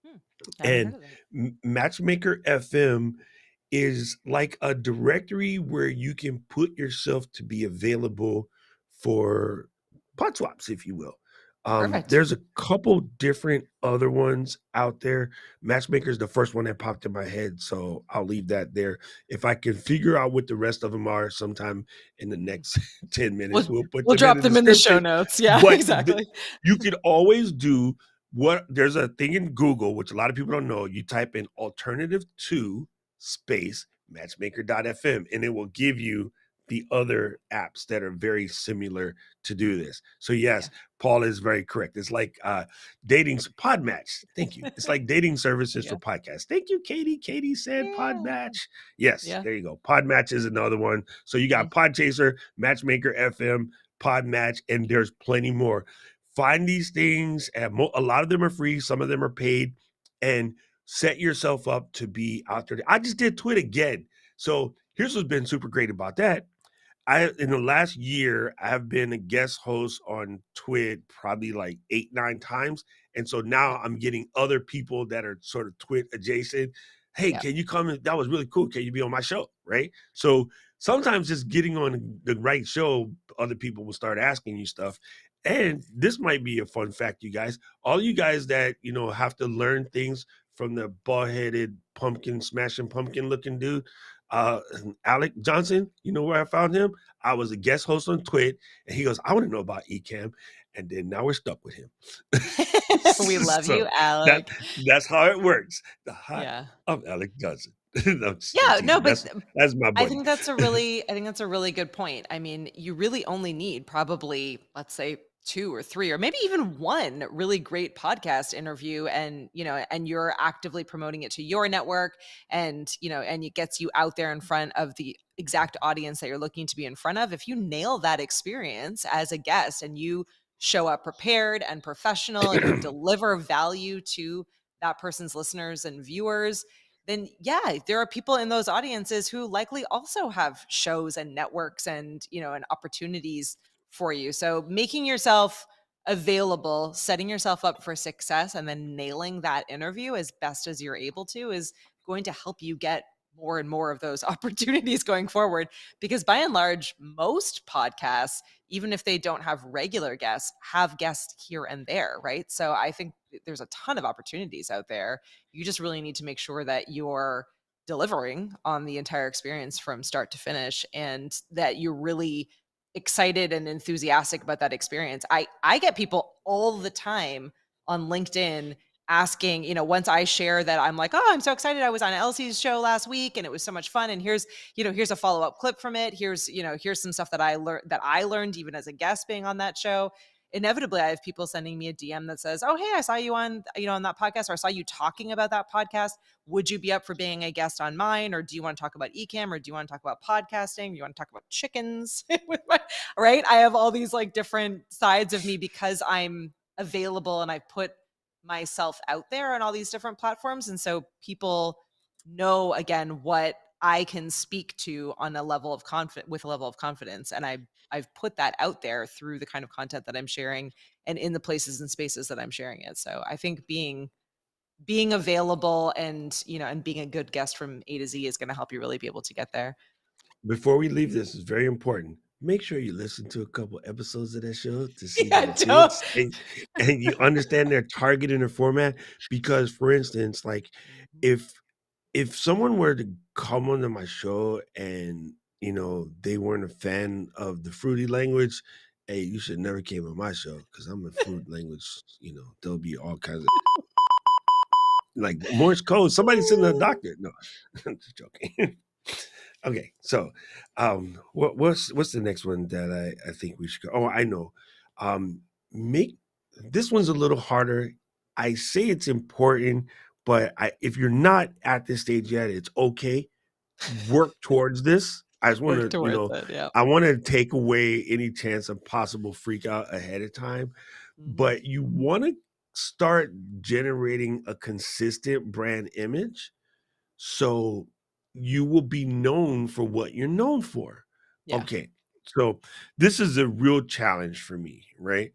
Hmm. I haven't heard And of that. Matchmaker FM is like a directory where you can put yourself to be available for pot swaps, if you will. Perfect. There's a couple different other ones out there. Matchmaker is the first one that popped in my head, so I'll leave that there. If I can figure out what the rest of them are sometime in the next 10 minutes, We'll we'll put we'll them in drop the them in the show description. notes. Yeah, But exactly. you could always do what, there's a thing in Google, which a lot of people don't know. You type in alternative to space matchmaker.fm, and it will give you the other apps that are very similar to do this. So Yeah. yes, Paul is very correct. It's like dating Podmatch. Thank you. It's like dating services Yeah. for podcasts. Thank you, Katie. Katie said Yeah. Podmatch. Yes, Yeah. there you go. Podmatch is another one. So you Mm. got Podchaser, Matchmaker FM, Podmatch, and there's plenty more. Find these things, and a lot of them are free. Some of them are paid, and set yourself up to be out there. I just did Twit again. So here's what's been super great about that. In the last year, I've been a guest host on Twit probably like 8, 9 times. And so now Yep. I'm getting other people that are sort of Twit adjacent. Hey, Yep. can you come in? That was really cool. Can you be on my show? Right. So sometimes just getting on the right show, other people will start asking you stuff. And this might be a fun fact, you guys. All you guys that, have to learn things from the bald headed pumpkin, smashing pumpkin looking dude, uh, Alec Johnson, you know where I found him? I was a guest host on Twit, and he goes, I want to know about Ecamm. And then now we're stuck with him. We love you, So that Alec. that's how it works. The heart Yeah. of Alec Johnson. No, I'm Yeah, no, teasing. but That's my buddy. I think that's a really good point. I mean, you really only need probably, let's say, 2 or 3 or maybe even 1 really great podcast interview and, and you're actively promoting it to your network and, and it gets you out there in front of the exact audience that you're looking to be in front of. If you nail that experience as a guest and you show up prepared and professional and you deliver value to that person's listeners and viewers, then yeah, there are people in those audiences who likely also have shows and networks and, and opportunities for you. So making yourself available, setting yourself up for success, and then nailing that interview as best as you're able to is going to help you get more and more of those opportunities going forward. Because by and large, most podcasts, even if they don't have regular guests, have guests here and there, right? So I think there's a ton of opportunities out there. You just really need to make sure that you're delivering on the entire experience from start to finish and that you're really excited and enthusiastic about that experience. I get people all the time on LinkedIn asking, once I share that I'm like, oh, I'm so excited. I was on Elsie's show last week and it was so much fun. And here's a follow-up clip from it. Here's some stuff that I learned even as a guest being on that show. Inevitably, I have people sending me a DM that says, oh, hey, I saw you on, on that podcast, or I saw you talking about that podcast. Would you be up for being a guest on mine? Or do you want to talk about Ecamm? Or do you want to talk about podcasting? Do you want to talk about chickens? Right? I have all these like different sides of me because I'm available and I put myself out there on all these different platforms. And so people know again what I can speak to on a level of with a level of confidence. And I've put that out there through the kind of content that I'm sharing and in the places and spaces that I'm sharing it. So I think being available and, and being a good guest from A to Z is going to help you really be able to get there. Before we leave this, is very important. Make sure you listen to a couple episodes of that show to see Yeah, their don't. bits and you understand their target and their format. Because, for instance, like if someone were to come onto my show and they weren't a fan of the fruity language, hey, you should never came on my show because I'm a fruit language. There'll be all kinds of like Morse code. Somebody send a doctor. No, I'm just joking. Okay, so what's the next one that I think we should go? Oh, I know. Make this one's a little harder. I say it's important, but if you're not at this stage yet, it's okay. Work towards this. I just want Work to, towards it. Yeah. I want to take away any chance of possible freak out ahead of time, Mhm. but you want to start generating a consistent brand image so you will be known for what you're known for. Yeah. Okay. So this is a real challenge for me, right?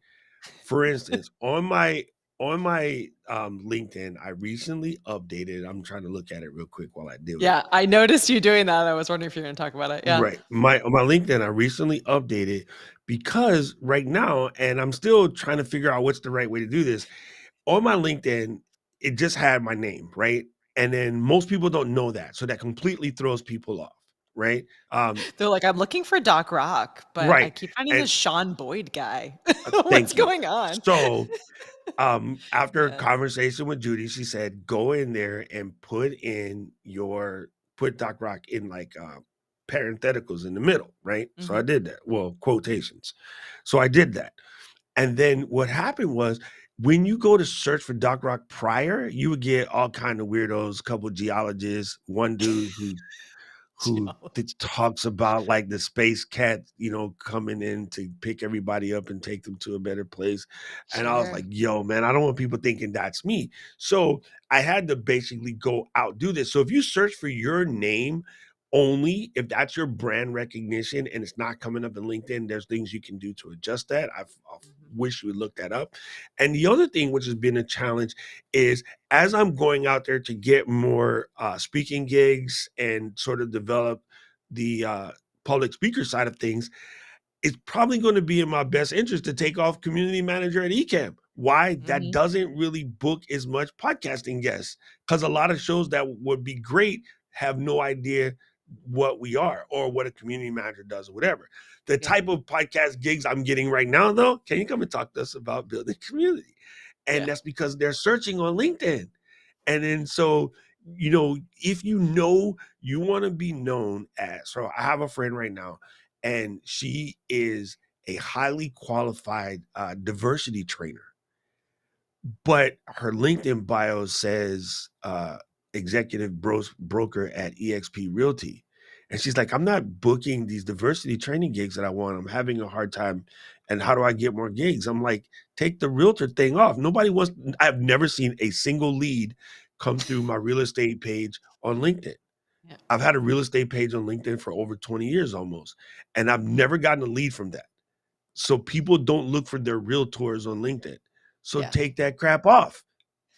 For instance, on my LinkedIn, I recently updated. I'm trying to look at it real quick while I do it. Yeah. I noticed you doing that. I was wondering if you're going to talk about it. Yeah. Right. On my LinkedIn, I recently updated because right now, and I'm still trying to figure out what's the right way to do this. On my LinkedIn, it just had my name, right? And then most people don't know that. So that completely throws people off, right? They're like, I'm looking for Doc Rock, but I Right. keep finding And this Sean Boyd guy. What's thank you. going on? So after a Yeah. conversation with Judy, she said, go in there and put Doc Rock in like parentheticals in the middle, right? So I Hmm. did that. Well, quotations. So I did that. And then what happened was when you go to search for Doc Rock prior, you would get all kind of weirdos, a couple geologists, one dude who Geologist. talks about like the space cat, coming in to pick everybody up and take them to a better place. And I was Sure. like, yo, man, I don't want people thinking that's me. So I had to basically go out do this. So if you search for your name only, if that's your brand recognition and it's not coming up in LinkedIn, there's things you can do to adjust that. I Mhm. wish you would look that up. And the other thing, which has been a challenge, is as I'm going out there to get more speaking gigs and sort of develop the public speaker side of things, it's probably going to be in my best interest to take off community manager at Ecamm. Why? That Mhm. doesn't really book as much podcasting guests because a lot of shows that would be great have no idea what we are or what a community manager does or whatever. The Yeah. type of podcast gigs I'm getting right now, though, can you come and talk to us about building community? And Yeah. that's because they're searching on LinkedIn. And then so if you want to be known as, so I have a friend right now, and she is a highly qualified diversity trainer, but her LinkedIn bio says executive broker at EXP Realty. And she's like, I'm not booking these diversity training gigs that I want. I'm having a hard time. And how do I get more gigs? I'm like, take the realtor thing off. I've never seen a single lead come through my real estate page on LinkedIn. Yeah. I've had a real estate page on LinkedIn for over 20 years almost, and I've never gotten a lead from that. So people don't look for their realtors on LinkedIn. So Yeah. take that crap off.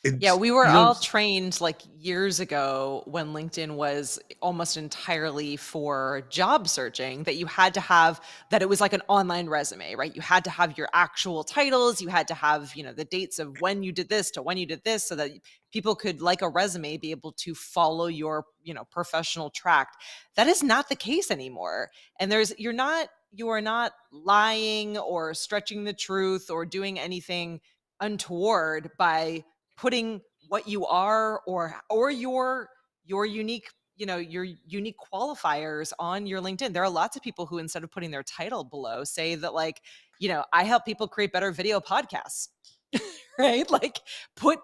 Yeah, It's we were all trained like years ago when LinkedIn was almost entirely for job searching, that you had to have that it was like an online resume, right? You had to have your actual titles, you had to have, the dates of when you did this to when you did this so that people could, like a resume, be able to follow your, professional track. That is not the case anymore. And you are not lying or stretching the truth or doing anything untoward by putting what you are or your unique your unique qualifiers on your LinkedIn. There are lots of people who, instead of putting their title below, say that, like, I help people create better video podcasts. Right? Like, put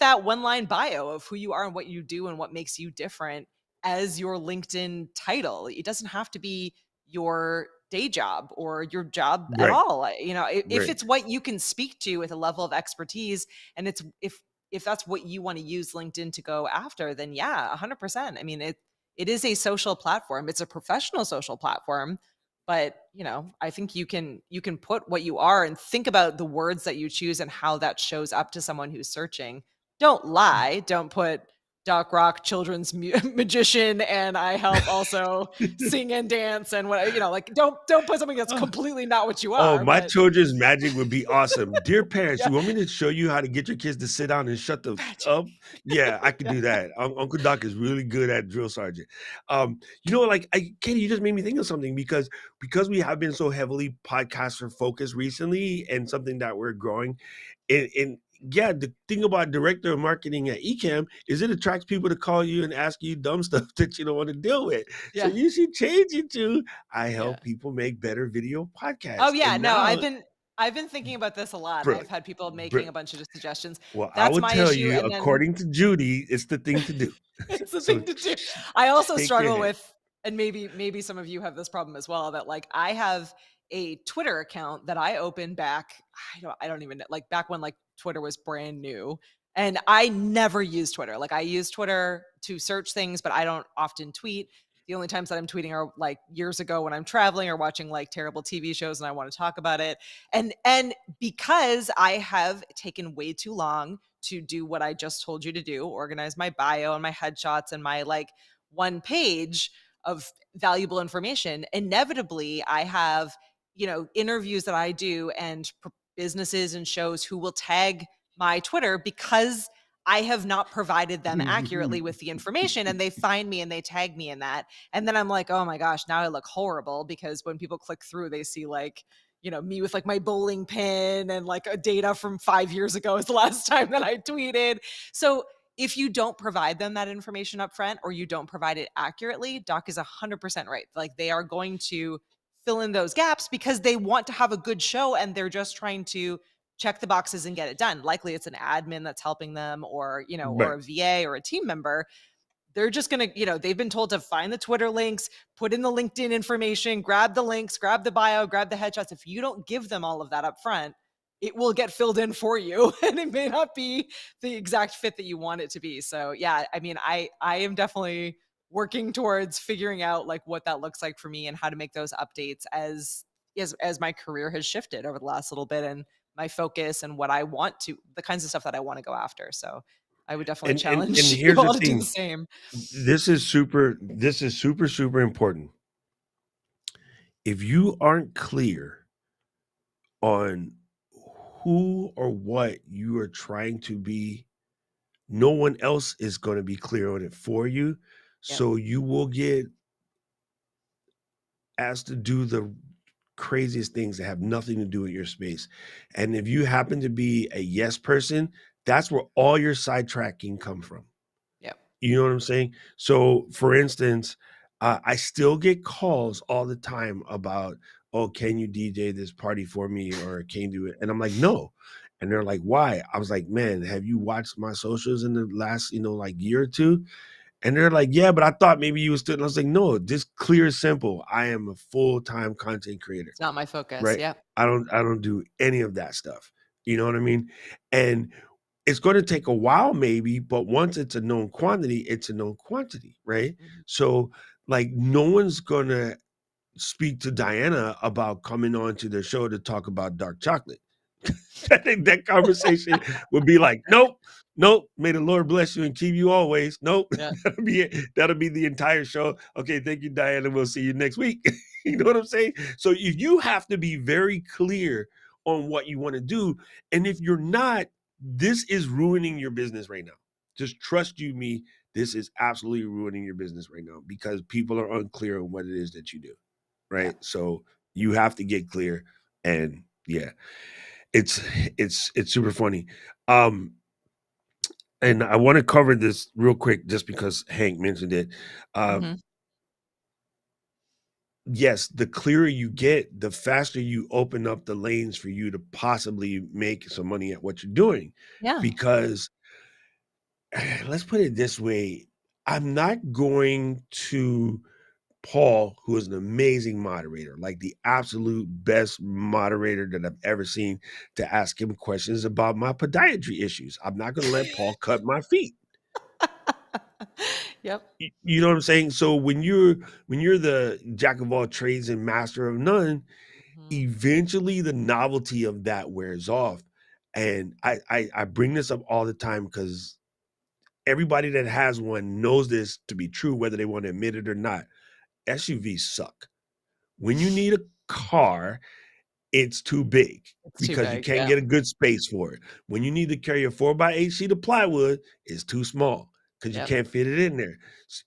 that one line bio of who you are and what you do and what makes you different as your LinkedIn title. It doesn't have to be your day job or your job at right, all. If right, it's what you can speak to with a level of expertise, and it's if that's what you want to use LinkedIn to go after, then yeah, 100%. I mean, it is a social platform. It's a professional social platform, but I think you can put what you are and think about the words that you choose and how that shows up to someone who's searching. Don't lie. Don't put Doc Rock, children's magician, and I help also sing and dance and what, like, don't put something that's completely not what you Oh, are. my But children's magic would be awesome. Dear parents, yeah, you want me to show you how to get your kids to sit down and shut the magic. up? Yeah, I could Yeah. do that. Uncle Doc is really good at drill sergeant. Like, Katie, you just made me think of something, because we have been so heavily podcaster focused recently, and something that we're growing. And yeah, the thing about director of marketing at Ecamm is it attracts people to call you and ask you dumb stuff that you don't want to deal with. So Yeah. you should change it to, I Yeah. help people make better video Oh podcasts. yeah, And no, now, I've been thinking about this a lot, and I've brilliant, had people making a brilliant. bunch of suggestions. Well, I That's would my tell issue. you, And then according to Judy, it's the thing to do. it's the So thing to do. I also shake your struggle head. with, and maybe some of you have this problem as well, that, like, I have a Twitter account that I opened back, I don't even know, like, back when, like, Twitter was brand new, and I never use Twitter. Like, I use Twitter to search things, but I don't often tweet. The only times that I'm tweeting are like years ago when I'm traveling or watching like terrible TV shows and I want to talk about it. And because I have taken way too long to do what I just told you to do, organize my bio and my headshots and my, like, one page of valuable information, inevitably I have, interviews that I do and businesses and shows who will tag my Twitter because I have not provided them accurately with the information, and they find me and they tag me in that. And then I'm like, oh my gosh, now I look horrible, because when people click through, they see, like, me with, like, my bowling pin and, like, a data from 5 years ago is the last time that I tweeted. So if you don't provide them that information up front, or you don't provide it accurately, Doc is 100% right. Like, they are going to fill in those gaps because they want to have a good show and they're just trying to check the boxes and get it done. Likely it's an admin that's helping them, or, or Right. a VA or a team member. They're just going to, they've been told to find the Twitter links, put in the LinkedIn information, grab the links, grab the bio, grab the headshots. If you don't give them all of that up front, it will get filled in for you and it may not be the exact fit that you want it to be. So yeah, I mean, I am definitely working towards figuring out, like, what that looks like for me and how to make those updates as my career has shifted over the last little bit, and my focus and what I want to, the kinds of stuff that I want to go after. So I would definitely And challenge you here's the all to do the thing. same. This is super important. If you aren't clear on who or what you are trying to be, no one else is going to be clear on it for you. Yep. So you will get asked to do the craziest things that have nothing to do with your space. And if you happen to be a yes person, that's where all your sidetracking come from. Yep. You know what I'm saying? So, for instance, I still get calls all the time about, "Oh, can you DJ this party for me, or can you do it?" And I'm like, "No." And they're like, "Why?" I was like, "Man, have you watched my socials in the last, like, year or 2?" And they're like, "Yeah, but I thought maybe you was still," and I was like, "No, just clear simple. I am a full-time content creator, It's not my focus. right? Yep. I don't do any of that stuff." You know what I mean? And it's going to take a while maybe, but once it's a known quantity, it's a known quantity, right? Mhm. So, like, no one's going to speak to Diana about coming on to their show to talk about dark chocolate. I think that conversation would be like, "Nope, nope. May the Lord bless you and keep you always. Nope." Yeah. That'll be it. That'll be the entire show. Okay, thank you, Diana. We'll see you next week. You know what I'm saying? So you have to be very clear on what you want to do. And if you're not, this is ruining your business right now. Just trust you me. This is absolutely ruining your business right now because people are unclear on what it is that you do. Yeah. Right. So you have to get clear. And yeah, it's it's super funny. Um, and I want to cover this real quick just because Hank mentioned it. Uh, Mhm. yes, the clearer you get, the faster you open up the lanes for you to possibly make some money at what you're doing. Yeah. Because let's put it this way, I'm not going to Paul, who is an amazing moderator, like the absolute best moderator that I've ever seen, to ask him questions about my podiatry issues. I'm not going to let Paul cut my feet. Yep. You know what I'm saying? So when you're the jack of all trades and master of none, Mhm. eventually the novelty of that wears off. And I bring this up all the time because everybody that has one knows this to be true, whether they want to admit it or not. SUVs suck. When you need a car, it's too big It's too because you big. can't Yeah. get a good space for it. When you need to carry a 4x8 sheet of plywood, it's too small because you Yep. can't fit it in there.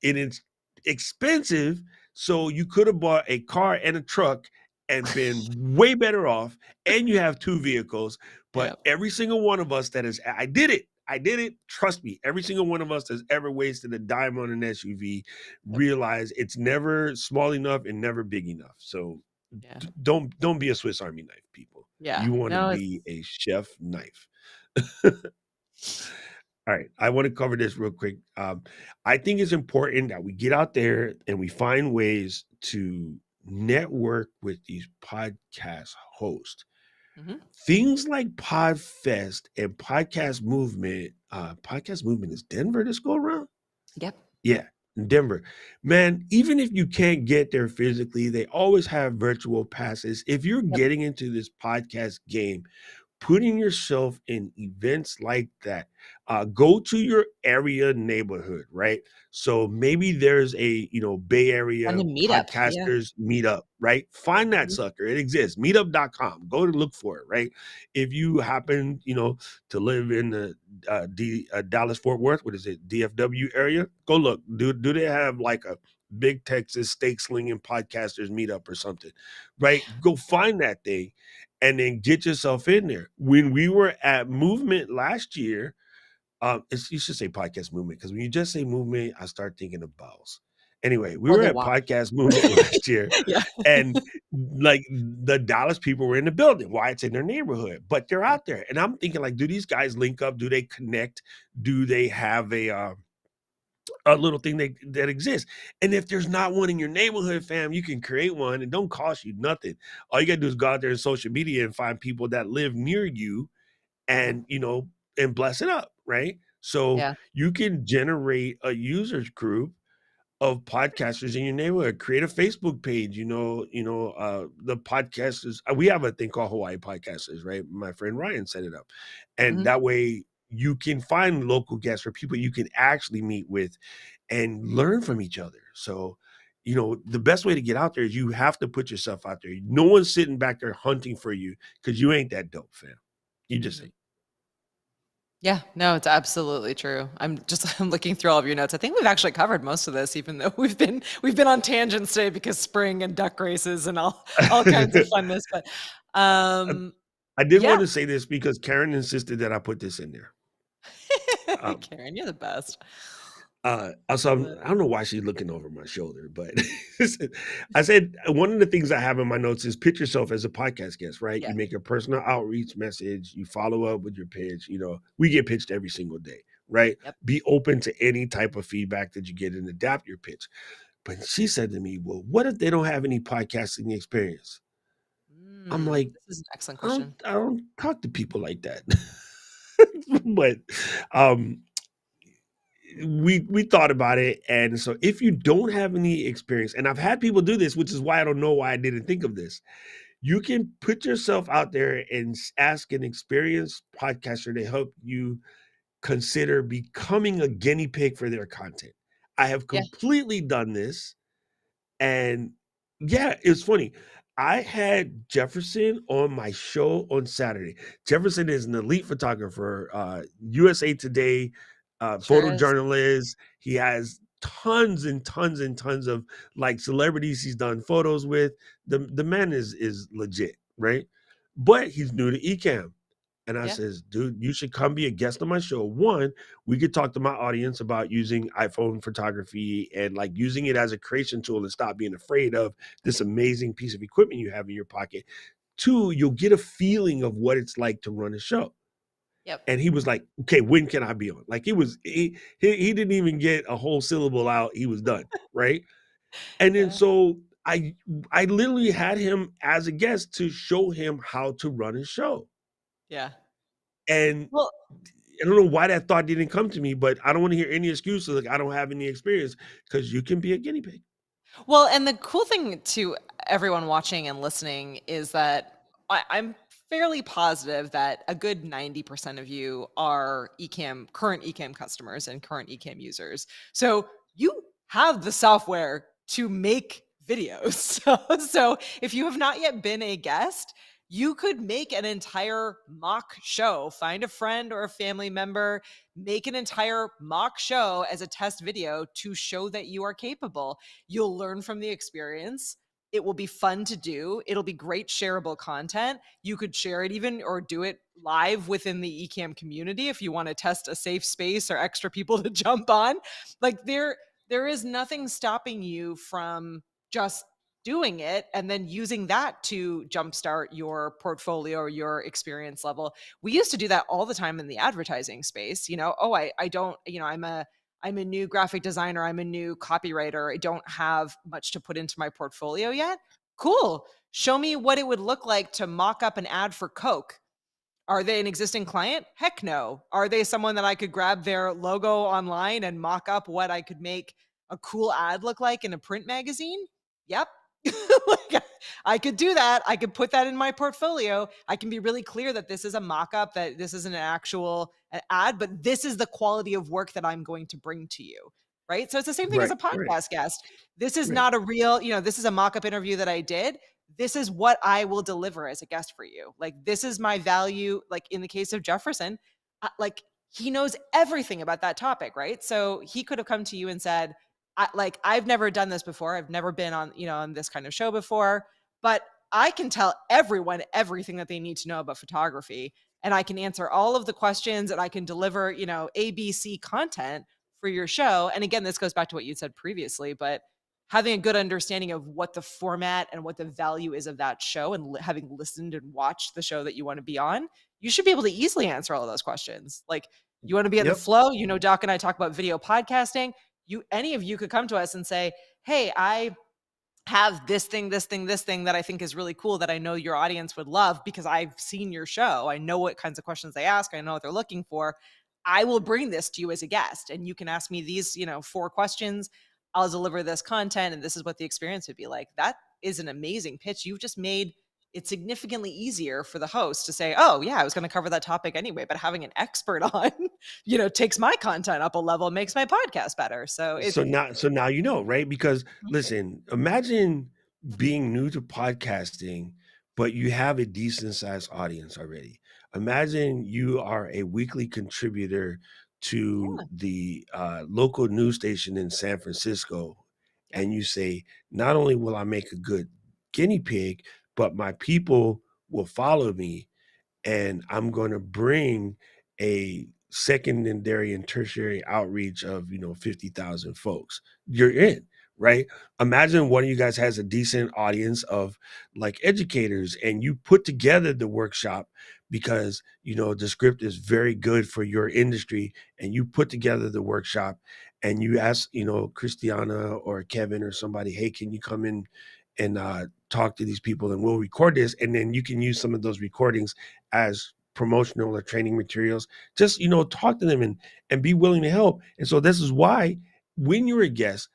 And it's expensive. So you could have bought a car and a truck and been way better off. And you have two vehicles. But Yep. every single one of us that is, I did it. I did it. Trust me. Every single one of us that's ever wasted a dime on an SUV Yep. realize it's never small enough and never big enough. So Yeah. don't be a Swiss Army knife, people. Yeah. You want to No, it's be a chef knife. All right, I want to cover this real quick. I think it's important that we get out there and we find ways to network with these podcast hosts. Mhm. Things like Podfest and Podcast Movement. Podcast Movement is Denver this go around. Yep. Yeah, in Denver. Man, even if you can't get there physically, they always have virtual passes. If you're Yep. getting into this podcast game, putting yourself in events like that, go to your area neighborhood, right? So maybe there's a Bay And Area the meetup. Yeah. podcasters meetup, right? Find that Mhm. sucker. It exists. Meetup.com. Go to look for it, right? If you happen, to live in the Dallas Fort Worth, what is it, DFW area? Go look. Do they have like a big Texas steak slinging podcasters meetup or something? Right? Go find that thing and then get yourself in there. When we were at Movement last year, you should say podcast movement because when you just say movement, I start thinking of bowels. Anyway, we Or were the at walk. podcast movement last year, Yeah. and like the Dallas people were in the building. Why? It's in their neighborhood, but they're Yeah. out there, and I'm thinking like, do these guys link up? Do they connect? Do they have a little thing that exists? And if there's not one in your neighborhood, fam, you can create one. It don't cost you nothing. All you gotta do is go out there in social media and find people that live near you Yep. and and bless it up, right? So Yeah. you can generate a users group of podcasters in your neighborhood. Create a Facebook page. The podcasters. We have a thing called Hawaii Podcasters, right? My friend Ryan set it up, and Mhm. that way you can find local guests or people you can actually meet with and learn from each other. So, the best way to get out there is you have to put yourself out there. No one's sitting back there hunting for you because you ain't that dope, fam. You just Mhm. ain't. Yeah, no, it's absolutely true. I'm looking through all of your notes. I think we've actually covered most of this, even though we've been on tangents today because spring and duck races and all kinds of funness. But I um, I did yeah, want to say this because Karen insisted that I put this in there. Um, Karen, you're the best. Also, Love it. I don't know why she's looking over my shoulder, but I said one of the things I have in my notes is pitch yourself as a podcast guest, right? You Yes. make a personal outreach message, you follow up with your pitch. We get pitched every single day, right? Yep. Be open to any type of feedback that you get and adapt your pitch. But she said to me, "Well, what if they don't have any podcasting experience?" I'm like, This is an excellent I don't, question. I don't talk to people like that. But um, we thought about it, and so if you don't have any experience, and I've had people do this, which is why I don't know why I didn't think of this. You can put yourself out there and ask an experienced podcaster to help you consider becoming a guinea pig for their content. I have Yeah. completely done this. And yeah, it's funny. I had Jefferson on my show on Saturday. Jefferson is an elite photographer, USA Today Sure is. photojournalist. He has tons and tons and tons of like celebrities he's done photos with. The man is legit, right? But he's new to Ecamm. And I Yeah. says, dude, you should come be a guest on my show. One, we could talk to my audience about using iPhone photography and like using it as a creation tool and stop being afraid of this amazing piece of equipment you have in your pocket. Two, you'll get a feeling of what it's like to run a show. Yep. And he was like, okay, when can I be on? Like he didn't even get a whole syllable out. He was done. Right. And then Yeah. so I literally had him as a guest to show him how to run a show. Yeah. And Well, I don't know why that thought didn't come to me, but I don't want to hear any excuses like I don't have any experience because you can be a guinea pig. Well, and the cool thing to everyone watching and listening is that I'm fairly positive that a good 90% of you are current Ecamm customers and current Ecamm users. So you have the software to make videos. So if you have not yet been a guest, you could make an entire mock show, find a friend or a family member, make an entire mock show as a test video to show that you are capable. You'll learn from the experience. It will be fun to do. It'll be great shareable content. You could share it even or do it live within the Ecamm community if you want to test a safe space or extra people to jump on. Like there is nothing stopping you from just doing it and then using that to jumpstart your portfolio or your experience level. We used to do that all the time in the advertising space. Oh, I don't, I'm a new graphic designer. I'm a new copywriter. I don't have much to put into my portfolio yet. Cool. Show me what it would look like to mock up an ad for Coke. Are they an existing client? Heck no. Are they someone that I could grab their logo online and mock up what I could make a cool ad look like in a print magazine? Yep. Like, I could do that. I could put that in my portfolio. I can be really clear that this is a mock up, that this isn't an actual ad, but this is the quality of work that I'm going to bring to you. Right. So it's the same thing as Right, a right, podcast guest. This is right. not a real, this is a mock up interview that I did. This is what I will deliver as a guest for you. Like, this is my value. Like, in the case of Jefferson, like, he knows everything about that topic, right? So he could have come to you and said, I've never done this before. I've never been on, on this kind of show before, but I can tell everyone everything that they need to know about photography. And I can answer all of the questions and I can deliver, ABC content for your show. And again, this goes back to what you said previously, but having a good understanding of what the format and what the value is of that show and having listened and watched the show that you want to be on, you should be able to easily answer all of those questions. Like, you want to be in the Yep. flow, Doc and I talk about video podcasting. Any of you could come to us and say, "Hey, I have this thing that I think is really cool that I know your audience would love because I've seen your show. I know what kinds of questions they ask. I know what they're looking for. I will bring this to you as a guest and you can ask me these, 4 questions. I'll deliver this content and this is what the experience would be like." That is an amazing pitch. You've just made it significantly easier for the host to say, "Oh, yeah, I was going to cover that topic anyway, but having an expert on, takes my content up a level, makes my podcast better." So it's So now you know, right? Because listen, imagine being new to podcasting, but you have a decent sized audience already. Imagine you are a weekly contributor to yeah, the local news station in San Francisco, yep, and you say, not only will I make a good guinea pig, but my people will follow me and I'm going to bring a secondary and tertiary outreach of 50,000 folks, you're in, right? Imagine one of you guys has a decent audience of like educators, and you put together the workshop because the script is very good for your industry, and you put together the workshop, and you ask Christiana or Kevin or somebody, hey, can you come in and talk to these people, and we'll record this, and then you can use some of those recordings as promotional or training materials. Just talk to them and be willing to help. And so this is why, when you're a guest,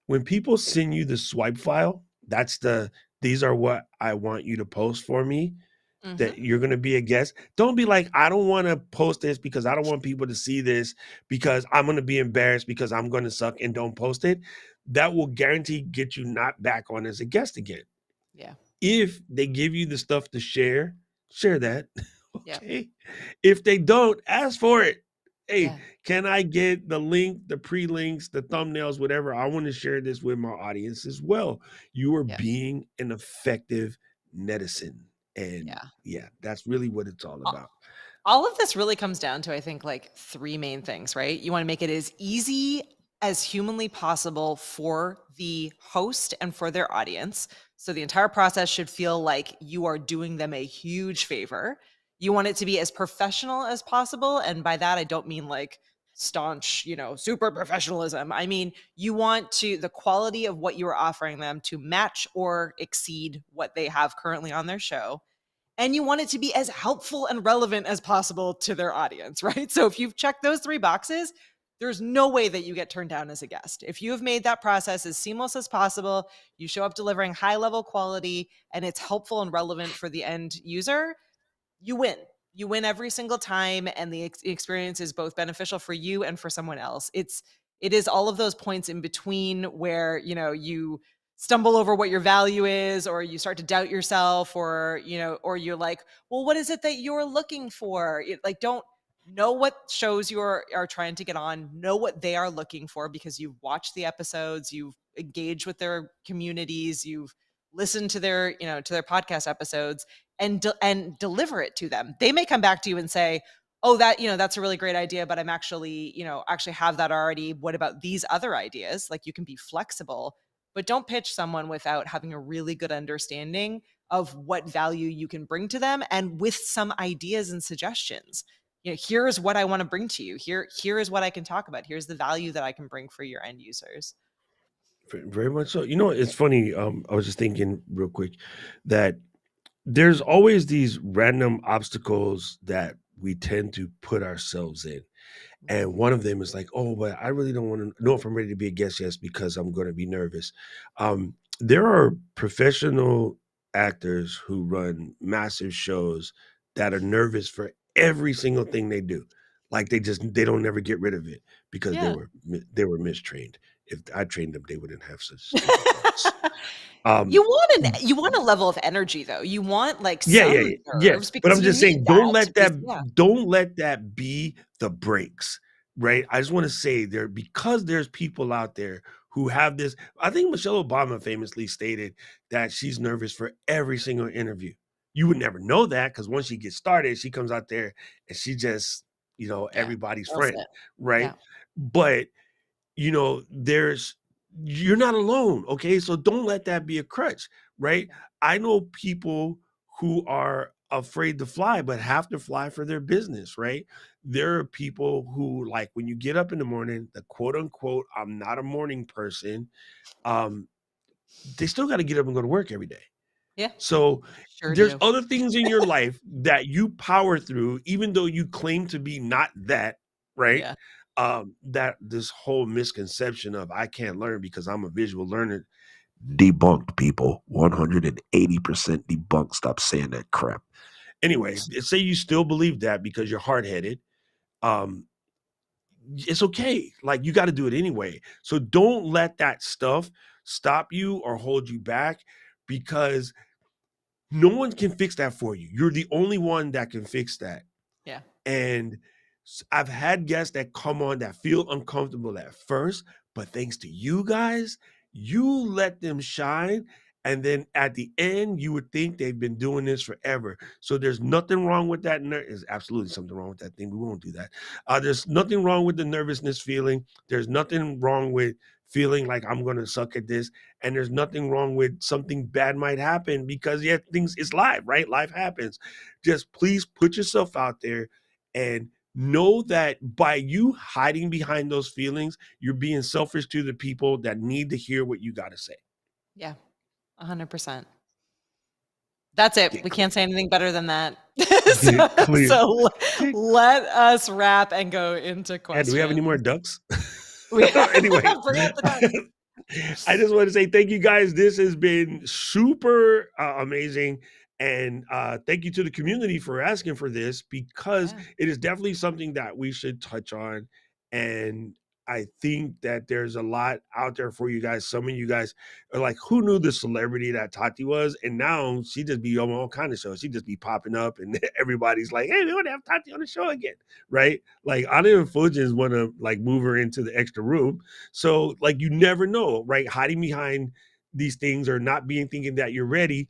when people send you the swipe file, these are what I want you to post for me, Mhm. that you're going to be a guest. Don't be like, I don't want to post this because I don't want people to see this, because I'm going to be embarrassed, because I'm going to suck, and don't post it. That will guarantee get you not back on as a guest again. Yeah. If they give you the stuff to share, share that. Yeah. Okay. If they don't, ask for it. Hey, Yeah. can I get the link, the pre-links, the thumbnails, whatever? I want to share this with my audience as well. You are Yeah. being an effective netizen. And Yeah. yeah, that's really what it's all about. All of this really comes down to, I think, like three main things, right? You want to make it as easy as humanly possible for the host and for their audience. So the entire process should feel like you are doing them a huge favor. You want it to be as professional as possible. And by that, I don't mean like staunch, super professionalism. I mean, you want the quality of what you are offering them to match or exceed what they have currently on their show, and you want it to be as helpful and relevant as possible to their audience, right? So if you've checked those three boxes, there's no way that you get turned down as a guest. If you have made that process as seamless as possible, you show up delivering high level quality, and it's helpful and relevant for the end user, you win. You win every single time, and the experience is both beneficial for you and for someone else. It is all of those points in between where you stumble over what your value is, or you start to doubt yourself, or or you're like, well, what is it that you're looking for? Like, don't know what shows you are trying to get on. Know what they are looking for, because you've watched the episodes, you've engaged with their communities, you've listened to their to their podcast episodes, and deliver it to them. They may come back to you and say, "Oh, that's a really great idea, but I'm actually, actually have that already. What about these other ideas?" Like, you can be flexible, but don't pitch someone without having a really good understanding of what value you can bring to them, and with some ideas and suggestions. Here's what I want to bring to you. Here is what I can talk about. Here's the value that I can bring for your end users. Very much so. It's funny. I was just thinking real quick that there's always these random obstacles that we tend to put ourselves in. And one of them is like, oh, but I really don't want to know if I'm ready to be a guest, yes, because I'm going to be nervous. There are professional actors who run massive shows that are nervous for every single thing they do. Like they don't never get rid of it because Yeah. they were mistrained. If I trained them, they wouldn't have such stupid thoughts. You Um, want you want a level of energy, though. You want, like, Yeah, yeah, some yeah, yes, nerves, but because I'm you just need saying, that because yeah. don't let that be the breaks, right? I just wanna say because there's people out there who have this. I think Michelle Obama famously stated that she's nervous for every single interview. You would never know that, because once she gets started, she comes out there and she just, Yeah. everybody's Kills friend, it. right? Yeah. But there's you're not alone, okay? So don't let that be a crutch, right? I know people who are afraid to fly but have to fly for their business, right? There are people who, like, when you get up in the morning, the quote unquote, I'm not a morning person, um, they still got to get up and go to work every day. Yeah. So Sure there's do. other things in your life that you power through, even though you claim to be not that, right? Yeah. That this whole misconception of I can't learn because I'm a visual learner, debunked, people. 180% debunked. Stop saying that crap. Anyway, say you still believe that because you're hard headed. Um, it's okay. Like, you got to do it anyway. So don't let that stuff stop you or hold you back, because no one can fix that for you. You're the only one that can fix that. Yeah. And I've had guests that come on that feel uncomfortable at first, but thanks to you guys, you let them shine. And then at the end, you would think they've been doing this forever. So there's nothing wrong with that. There's absolutely something wrong with that thing. We won't do that. There's nothing wrong with the nervousness feeling. There's nothing wrong with feeling like I'm going to suck at this. And there's nothing wrong with something bad might happen because, yeah, things, it's live, right? Life happens. Just please put yourself out there and know that by you hiding behind those feelings, you're being selfish to the people that need to hear what you got to say. Yeah, 100%. That's it. Get We clear. can't say anything better than that. Get clear. So Get, let us wrap and go into and do we have any more questions. ducks? We Anyway, bring out the ducks. I just want to say thank you guys. This has been super amazing. And thank you to the community for asking for this because Yeah. it is definitely something that we should touch on. And I think that there's a lot out there for you guys. Some of you guys are like, who knew the celebrity that Tati was? And now she just be on all kind of shows. She just be popping up and everybody's like, hey, we want to have Tati on the show again. Right? Like Anna and Fulgens want to like move her into the extra room. So like you never know, right? Hiding behind these things or not being thinking that you're ready,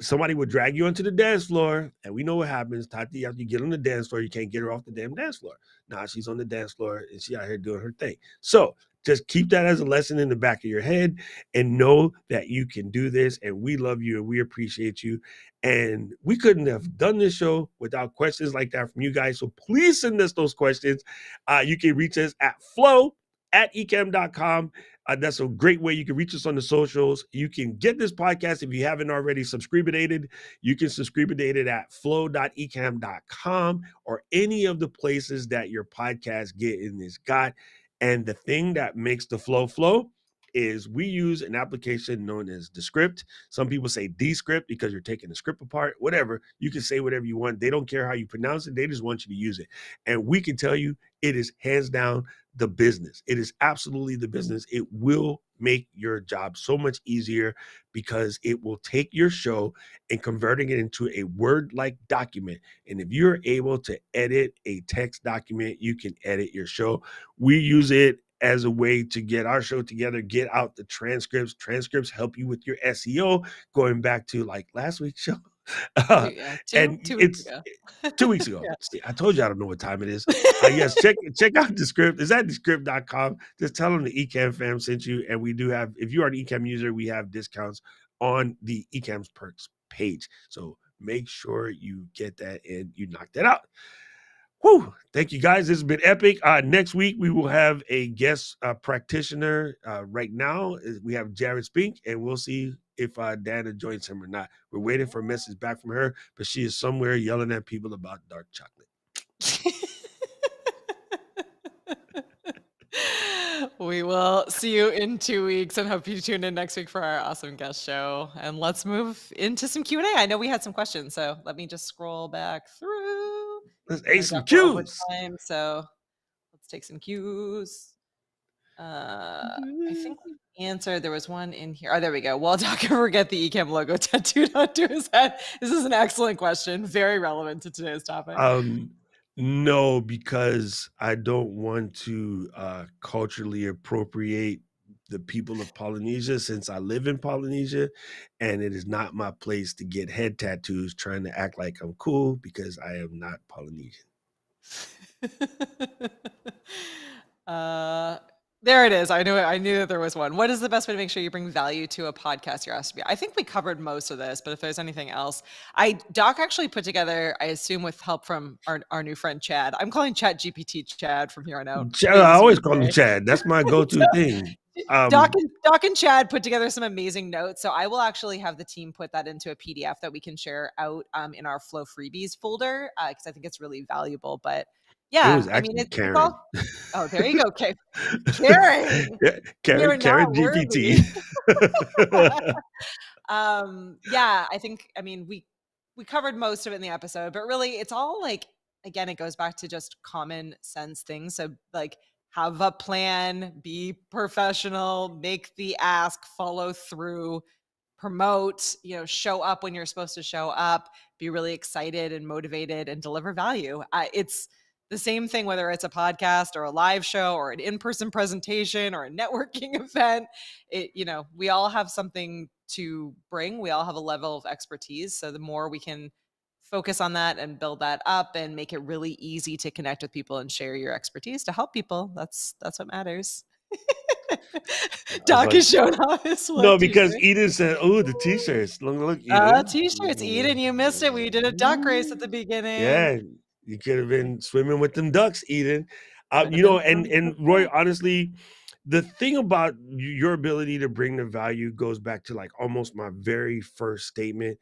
somebody would drag you onto the dance floor, and we know what happens. Tati, after you get on the dance floor, you can't get her off the damn dance floor. Now she's on the dance floor and she out here doing her thing. So just keep that as a lesson in the back of your head and know that you can do this. And we love you and we appreciate you. And we couldn't have done this show without questions like that from you guys. So please send us those questions. You can reach us at flow@ecamm.com. That's a great way. You can reach us on the socials. You can get this podcast if you haven't already subscribed. You can subscribe it at flow.ecamm.com or any of the places that your podcast get in this got. And the thing that makes the flow is we use an application known as Descript. Some people say Descript because you're taking the script apart, whatever. You can say whatever you want. They don't care how you pronounce it. They just want you to use it. And we can tell you it is hands down the business. It is absolutely the business. It will make your job so much easier because it will take your show and converting it into a Word-like document. And if you're able to edit a text document, you can edit your show. We use it as a way to get our show together, get out the transcripts. Transcripts help you with your SEO, going back to like last week's show. Yeah, And two weeks it's ago. 2 weeks ago. Yeah. See, I told you I don't know what time it is. Yes, check out Descript. It's at descript.com. Just tell them the Ecamm fam sent you. And we do have, if you are an Ecamm user, we have discounts on the Ecamm's perks page. So make sure you get that and you knock that out. Whew. Thank you guys. This has been epic. Next week, we will have a guest practitioner. Right now, we have Jared Spink, and we'll see if Dana joins him or not. We're waiting for a message back from her, but she is somewhere yelling at people about dark chocolate. We will see you in 2 weeks and hope you tune in next week for our awesome guest show. And let's move into some Q&A. I know we had some questions, so let me just scroll back through. Let's I ace some got the cues. overtime, so let's take some cues. I think we answered. There was one in here. Oh, there we go. Will Tucker forget the Ecamm logo tattooed onto his head? This is an excellent question. Very relevant to today's topic. No, because I don't want to culturally appropriate the people of Polynesia since I live in Polynesia, and it is not my place to get head tattoos trying to act like I'm cool because I am not Polynesian. There it is. I knew that there was one. What is the best way to make sure you bring value to a podcast you're asked to be? I think we covered most of this, but if there's anything else, Doc actually put together, I assume with help from our new friend Chad. I'm calling Chat GPT Chad from here on out. Chad, I always call him Chad. That's my go-to thing. Doc and Chad put together some amazing notes. So I will actually have the team put that into a PDF that we can share out in our Flow freebies folder because I think it's really valuable. But yeah, it was actually it's Karen. all. Oh, there you go, Karen. Karen GPT. Yeah, I think. We covered most of it in the episode, but really, it's all like again, it goes back to just common sense things. So like. Have a plan, be professional, make the ask, follow through, promote, show up when you're supposed to show up, be really excited and motivated and deliver value. It's the same thing, whether it's a podcast or a live show or an in-person presentation or a networking event. We all have something to bring. We all have a level of expertise. So the more we can focus on that and build that up and make it really easy to connect with people and share your expertise to help people, that's what matters. I was Doc like, is showing off his no, sweat because t-shirt. Eden said, "Oh, the t-shirts. Look, Eden. T-shirts. Eden, you missed it. We did a duck race at the beginning. Yeah, you could have been swimming with them ducks, Eden." Could have been And some Roy, honestly, the thing about your ability to bring the value goes back to like almost my very first statement.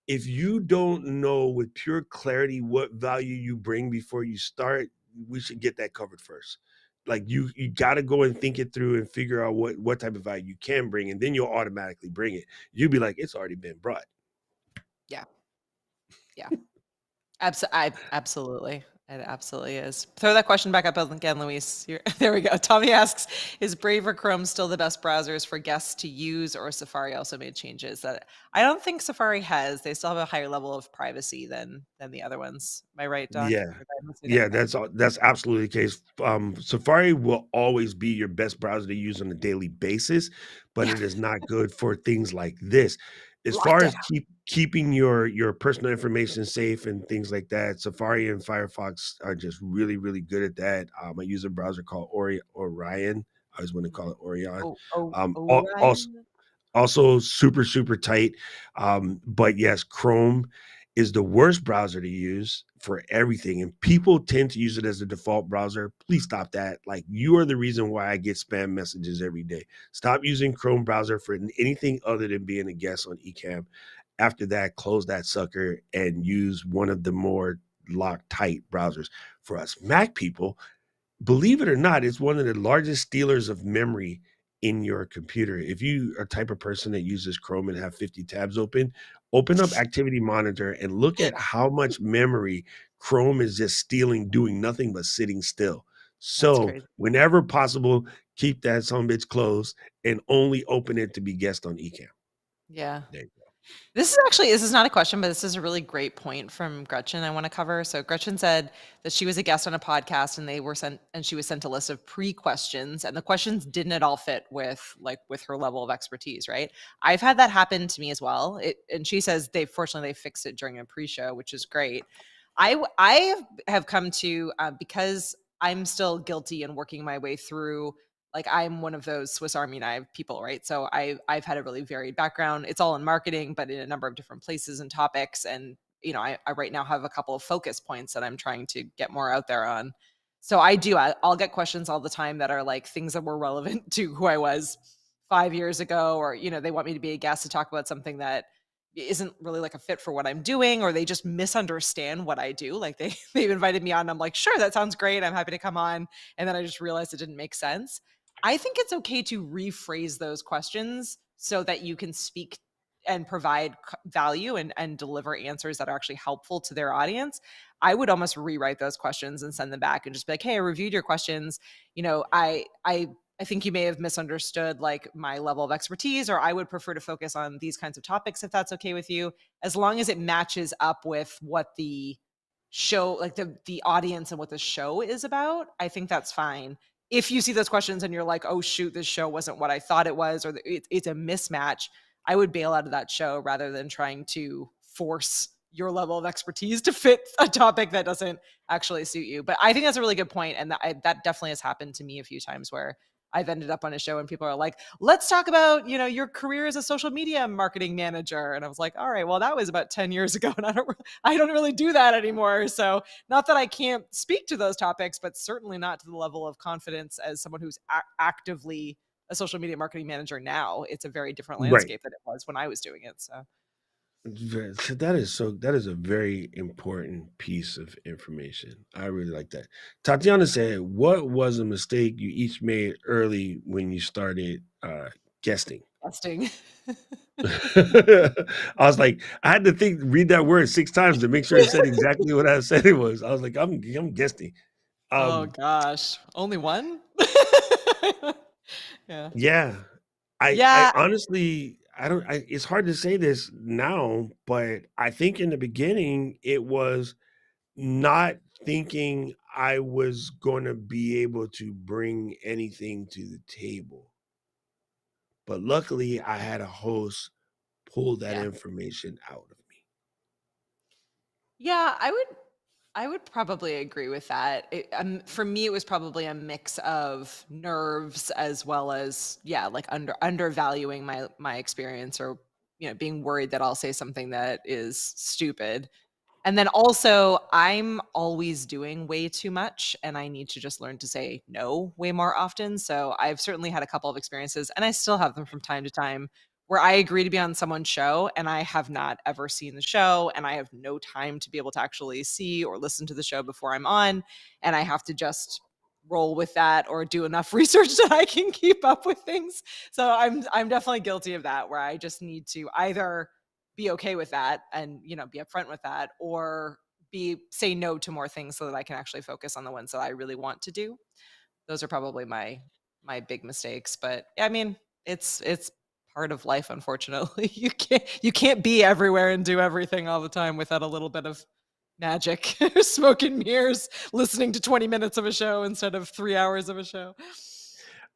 If you don't know with pure clarity what value you bring before you start, we should get that covered first. Like you got to go and think it through and figure out what type of value you can bring, and then you'll automatically bring it. You'll be like, it's already been brought. Yeah. Yeah. Absolutely. It absolutely is. Throw that question back up again, Luis. There we go. Tommy asks, is Brave or Chrome still the best browsers for guests to use, or Safari also made changes? That I don't think Safari has. They still have a higher level of privacy than the other ones. Am I right, Doc? Yeah. Or did I miss anything? Yeah, that's absolutely the case. Safari will always be your best browser to use on a daily basis, but Yeah. it is not good for things like this. As Locked far it. as keeping your personal information safe and things like that, Safari and Firefox are just really, really good at that. I use a browser called Orion. I always want to call it Orion. Also, Orion. also super, super tight. But yes, Chrome is the worst browser to use for everything. And people tend to use it as the default browser. Please stop that. Like, you are the reason why I get spam messages every day. Stop using Chrome browser for anything other than being a guest on Ecamm. After that, close that sucker and use one of the more locked tight browsers. For us Mac people, believe it or not, it's one of the largest stealers of memory in your computer. If you are a type of person that uses Chrome and have 50 tabs open, open up Activity Monitor and look at how much memory Chrome is just stealing, doing nothing but sitting still. That's So, crazy. whenever possible, keep that son bitch closed and only open it to be guest on Ecamm. Yeah. There you go. This is not a question, but this is a really great point from Gretchen I want to cover. So Gretchen said that she was a guest on a podcast and she was sent a list of pre-questions, and the questions didn't at all fit with her level of expertise, right? I've had that happen to me as well. And she says they fixed it during a pre-show, which is great. I have come to because I'm still guilty and working my way through, like, I'm one of those Swiss Army knife people, right? So I've had a really varied background. It's all in marketing, but in a number of different places and topics. And I right now have a couple of focus points that I'm trying to get more out there on. So I'll get questions all the time that are like things that were relevant to who I was 5 years ago, or they want me to be a guest to talk about something that isn't really like a fit for what I'm doing, or they just misunderstand what I do. Like they've invited me on, and I'm like, sure, that sounds great. I'm happy to come on. And then I just realized it didn't make sense. I think it's okay to rephrase those questions so that you can speak and provide value and deliver answers that are actually helpful to their audience. I would almost rewrite those questions and send them back and just be like, "Hey, I reviewed your questions. I think you may have misunderstood like my level of expertise, or I would prefer to focus on these kinds of topics if that's okay with you, as long as it matches up with what the show, like the audience and what the show is about. I think that's fine. If you see those questions and you're like, oh shoot, this show wasn't what I thought it was, or it's a mismatch, I would bail out of that show rather than trying to force your level of expertise to fit a topic that doesn't actually suit you. But I think that's a really good point, and that definitely has happened to me a few times where I've ended up on a show and people are like, let's talk about, your career as a social media marketing manager. And I was like, all right, well, that was about 10 years ago. And I don't really do that anymore. So not that I can't speak to those topics, but certainly not to the level of confidence as someone who's actively a social media marketing manager now. It's a very different Right. landscape than it was when I was doing it. So That is a very important piece of information. I really like that. Tatiana said, "What was a mistake you each made early when you started guesting?" testing. I was like, I had to read that word 6 times to make sure it said exactly what I said it was. I was like, I'm guesting. Oh Um, gosh. Only one? Yeah. yeah, I Yeah. honestly, I don't. It's hard to say this now, but I think in the beginning it was not thinking I was going to be able to bring anything to the table. But luckily, I had a host pull that Yeah. information out of me. Yeah, I would probably agree with that. For me, it was probably a mix of nerves as well as, yeah, like undervaluing my experience, or being worried that I'll say something that is stupid. And then also, I'm always doing way too much, and I need to just learn to say no way more often. So I've certainly had a couple of experiences, and I still have them from time to time, where I agree to be on someone's show and I have not ever seen the show, and I have no time to be able to actually see or listen to the show before I'm on. And I have to just roll with that or do enough research that I can keep up with things. So I'm definitely guilty of that, where I just need to either be okay with that and be upfront with that, or be say no to more things so that I can actually focus on the ones that I really want to do. Those are probably my big mistakes, but I mean, it's part of life, unfortunately. You can't be everywhere and do everything all the time without a little bit of magic. Smoke and mirrors, listening to 20 minutes of a show instead of 3 hours of a show.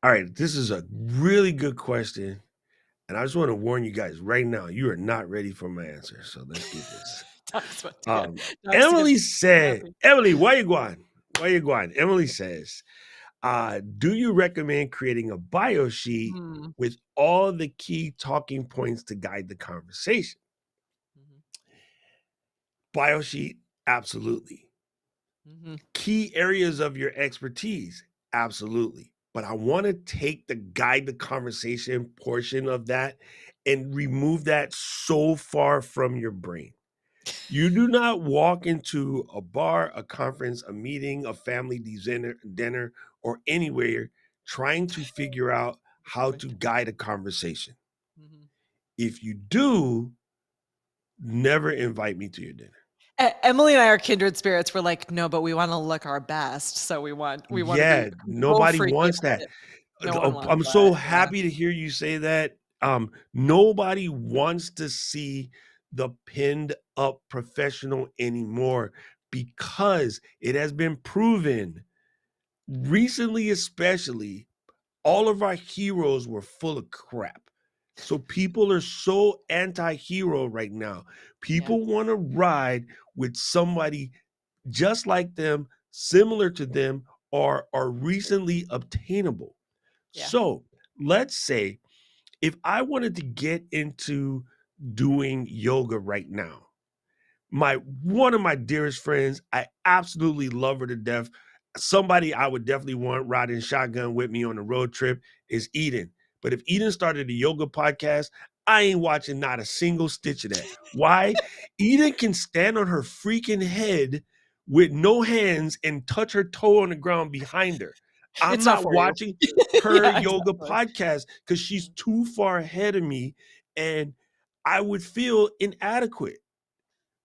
All right, this is a really good question. And I just want to warn you guys right now, you are not ready for my answer. So let's get this. Talks about to get Um, talks to get Emily said, happy. Emily, why you going? Why you going? Emily says, do you recommend creating a bio sheet Hmm. with all the key talking points to guide the conversation? Mhm. Bio sheet, absolutely. Mhm. Key areas of your expertise, absolutely. But I want to take the guide the conversation portion of that and remove that so far from your brain. You do not walk into a bar, a conference, a meeting, a family dinner, or anywhere trying to figure out Good how to point. guide a conversation. Mhm. If you do, never invite me to your dinner. Emily and I are kindred spirits. We're like, no, but we want to look our best, so we want to be Yeah, control nobody freaky wants about that. it. No one wants I'm so that. Yeah, happy to hear you say that. Nobody wants to see the pinned up professional anymore because it has been proven recently, especially, all of our heroes were full of crap. So people are so anti-hero right now. yeah, People want to ride with somebody just like them, similar to them, or are recently obtainable. yeah, So let's say if I wanted to get into doing yoga right now, my one of my dearest friends, I absolutely love her to death. Somebody I would definitely want riding shotgun with me on a road trip is Eden. But if Eden started a yoga podcast, I ain't watching not a single stitch of that. Why? Eden can stand on her freaking head with no hands and touch her toe on the ground behind her. I'm it's not not for you. watching her Yeah, yoga exactly. podcast because she's Mhm. too far ahead of me and I would feel inadequate.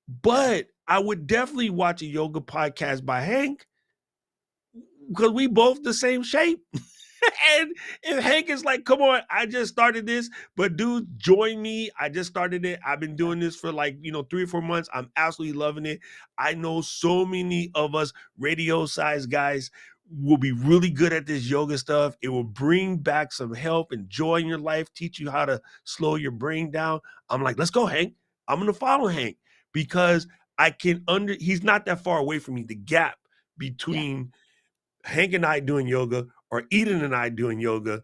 Yeah, But I would definitely watch a yoga podcast by Hank because we both the same shape. And if Hank is like, come on, I just started this, but dude, join me. I just started it. I've been yeah, doing this for like, 3 or 4 months. I'm absolutely loving it. I know so many of us radio size guys will be really good at this yoga stuff. It will bring back some help and joy in your life, teach you how to slow your brain down. I'm like, let's go, Hank. I'm going to follow Hank because he's not that far away from me. The gap yeah. between Hank and I doing yoga or Eden and I doing yoga,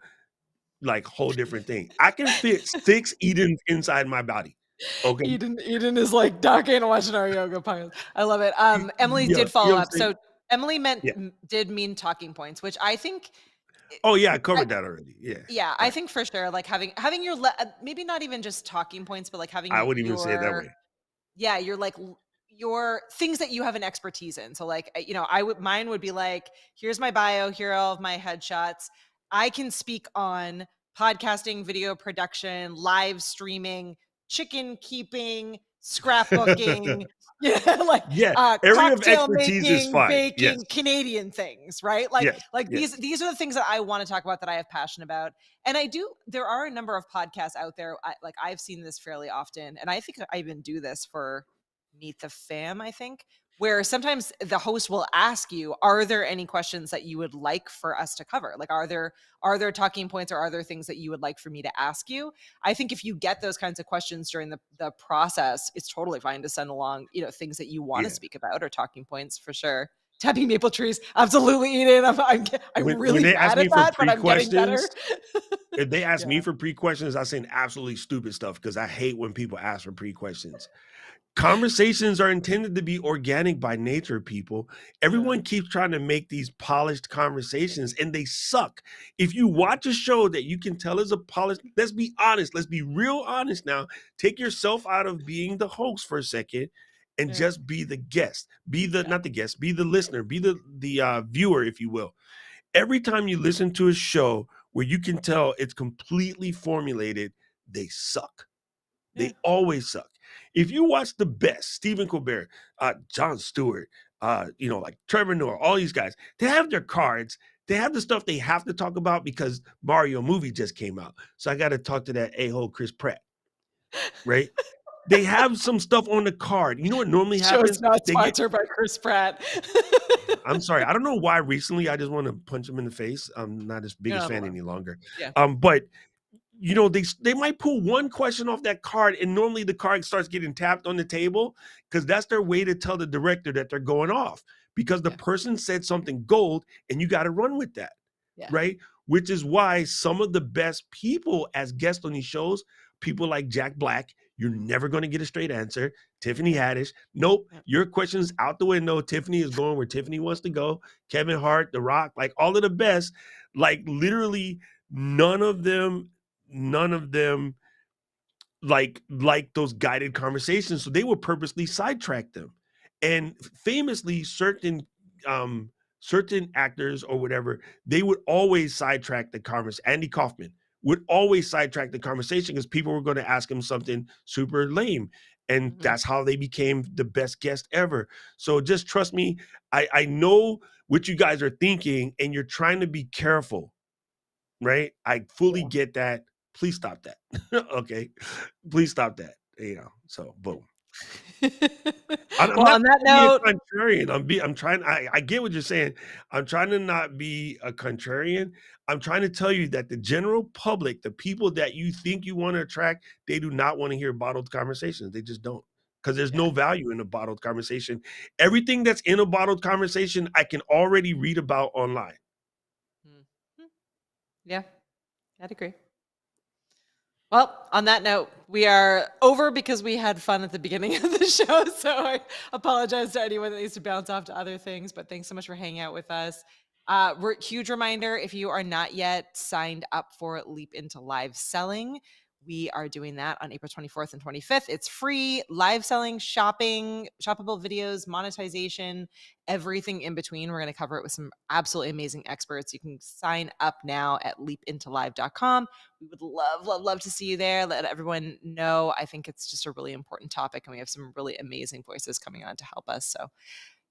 like whole different thing. I can fit 6 Edens inside my body. Okay. Eden is like, Doc ain't watching our yoga podcast. I love it. Emily Yeah, did follow you know what up. I'm saying? So Emily Yeah. did mean talking points, which I think. Oh yeah, I covered that already. Yeah. Yeah, I Right. think for sure, like having your maybe not even just talking points, but like I having wouldn't even say it that your, way. yeah, your like your things that you have an expertise in. So like, I would mine would be like, here's my bio, here are all of my headshots. I can speak on podcasting, video production, live streaming, chicken keeping, scrapbooking, yeah, like Yeah, area of cocktail expertise is making, fine. baking, Yes. Canadian things, right? Like Yes. like Yes. these are the things that I want to talk about, that I have passion about. And there are a number of podcasts out there. Like I've seen this fairly often, and I think I even do this for Meet the Fam, I think, where sometimes the host will ask you, are there any questions that you would like for us to cover? Like, are there talking points, or are there things that you would like for me to ask you? I think if you get those kinds of questions during the process, it's totally fine to send along, things that you want to Yeah. speak about, or talking points for sure. Tapping maple trees, absolutely, Eden. I'm When really they ask bad at me for that, but I'm getting better. pre-questions, if they ask me Yeah, for pre-questions, I send absolutely stupid stuff because I hate when people ask for pre-questions. Conversations are intended to be organic by nature, people. uh, Everyone keeps trying to make these polished conversations and they suck. If you uh, watch a show that you can tell is a polished, let's be honest, let's be real honest now. Take yourself out of being the host for a second and yeah, just be the guest. Be the yeah, not the guest, be the listener, be the viewer, if you will. Every time you listen to a show where you can tell it's completely formulated, they suck. yeah, They always suck. If you watch the best, Stephen Colbert, Jon Stewart, like Trevor Noah, all these guys, they have their cards. They have the stuff they have to talk about because Mario movie just came out. So I got to talk to that a-hole Chris Pratt, right? They have some stuff on the card. You know what normally show's happens? not They get, sponsored by Chris Pratt. I'm sorry, I don't know why recently I just want to punch him in the face. I'm not his You're biggest not fan alone. any longer. Yeah, But they might pull one question off that card, and normally the card starts getting tapped on the table because that's their way to tell the director that they're going off because the yeah, person said something gold, and you got to run with that, yeah, right? Which is why some of the best people as guests on these shows, people like Jack Black, you're never going to get a straight answer. Tiffany yeah, Haddish, nope, yeah. your question's out the window. Tiffany is going where Tiffany wants to go. Kevin Hart, The Rock, like all of the best, like literally none of them like those guided conversations, so they would purposely sidetrack them. And famously, certain actors or whatever, they would always sidetrack the conversation. Andy Kaufman would always sidetrack the conversation because people were going to ask him something super lame, and Mhm. that's how they became the best guest ever. So just trust me, I know what you guys are thinking, and you're trying to be careful, right? I fully Yeah. get that. Please stop that. Okay. Please stop that. So boom. I'm Well, not on that being note, contrarian. I'm trying. I get what you're saying. I'm trying to not be a contrarian. I'm trying to tell you that the general public, the people that you think you want to attract, they do not want to hear bottled conversations. They just don't. Because there's yeah. no value in a bottled conversation. Everything that's in a bottled conversation, I can already read about online. Mhm. Yeah, I'd agree. Well, on that note, we are over because we had fun at the beginning of the show. So I apologize to anyone that needs to bounce off to other things, but thanks so much for hanging out with us. Huge reminder, if you are not yet signed up for Leap into Live Selling, we are doing that on April 24th and 25th. It's free live selling, shopping, shoppable videos, monetization, everything in between. We're going to cover it with some absolutely amazing experts. You can sign up now at leapintolive.com. We would love, love, love to see you there. Let everyone know. I think it's just a really important topic, and we have some really amazing voices coming on to help us. So,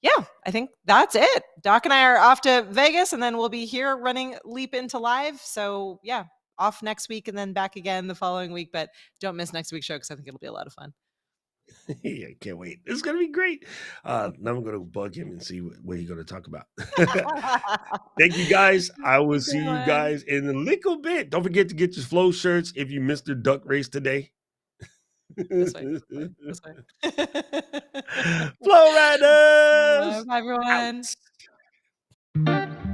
yeah, I think that's it. Doc and I are off to Vegas, and then we'll be here running Leap into Live. So, yeah, off next week and then back again the following week. But don't miss next week's show because I think it'll be a lot of fun. Yeah, can't wait. It's gonna be great. Now I'm gonna bug him and see what he's gonna talk about. Thank you guys. I will Good see you one. guys in a little bit. Don't forget to get your flow shirts if you missed the duck race today. This way, this way, this way. Flow Riders Bye, everyone. out.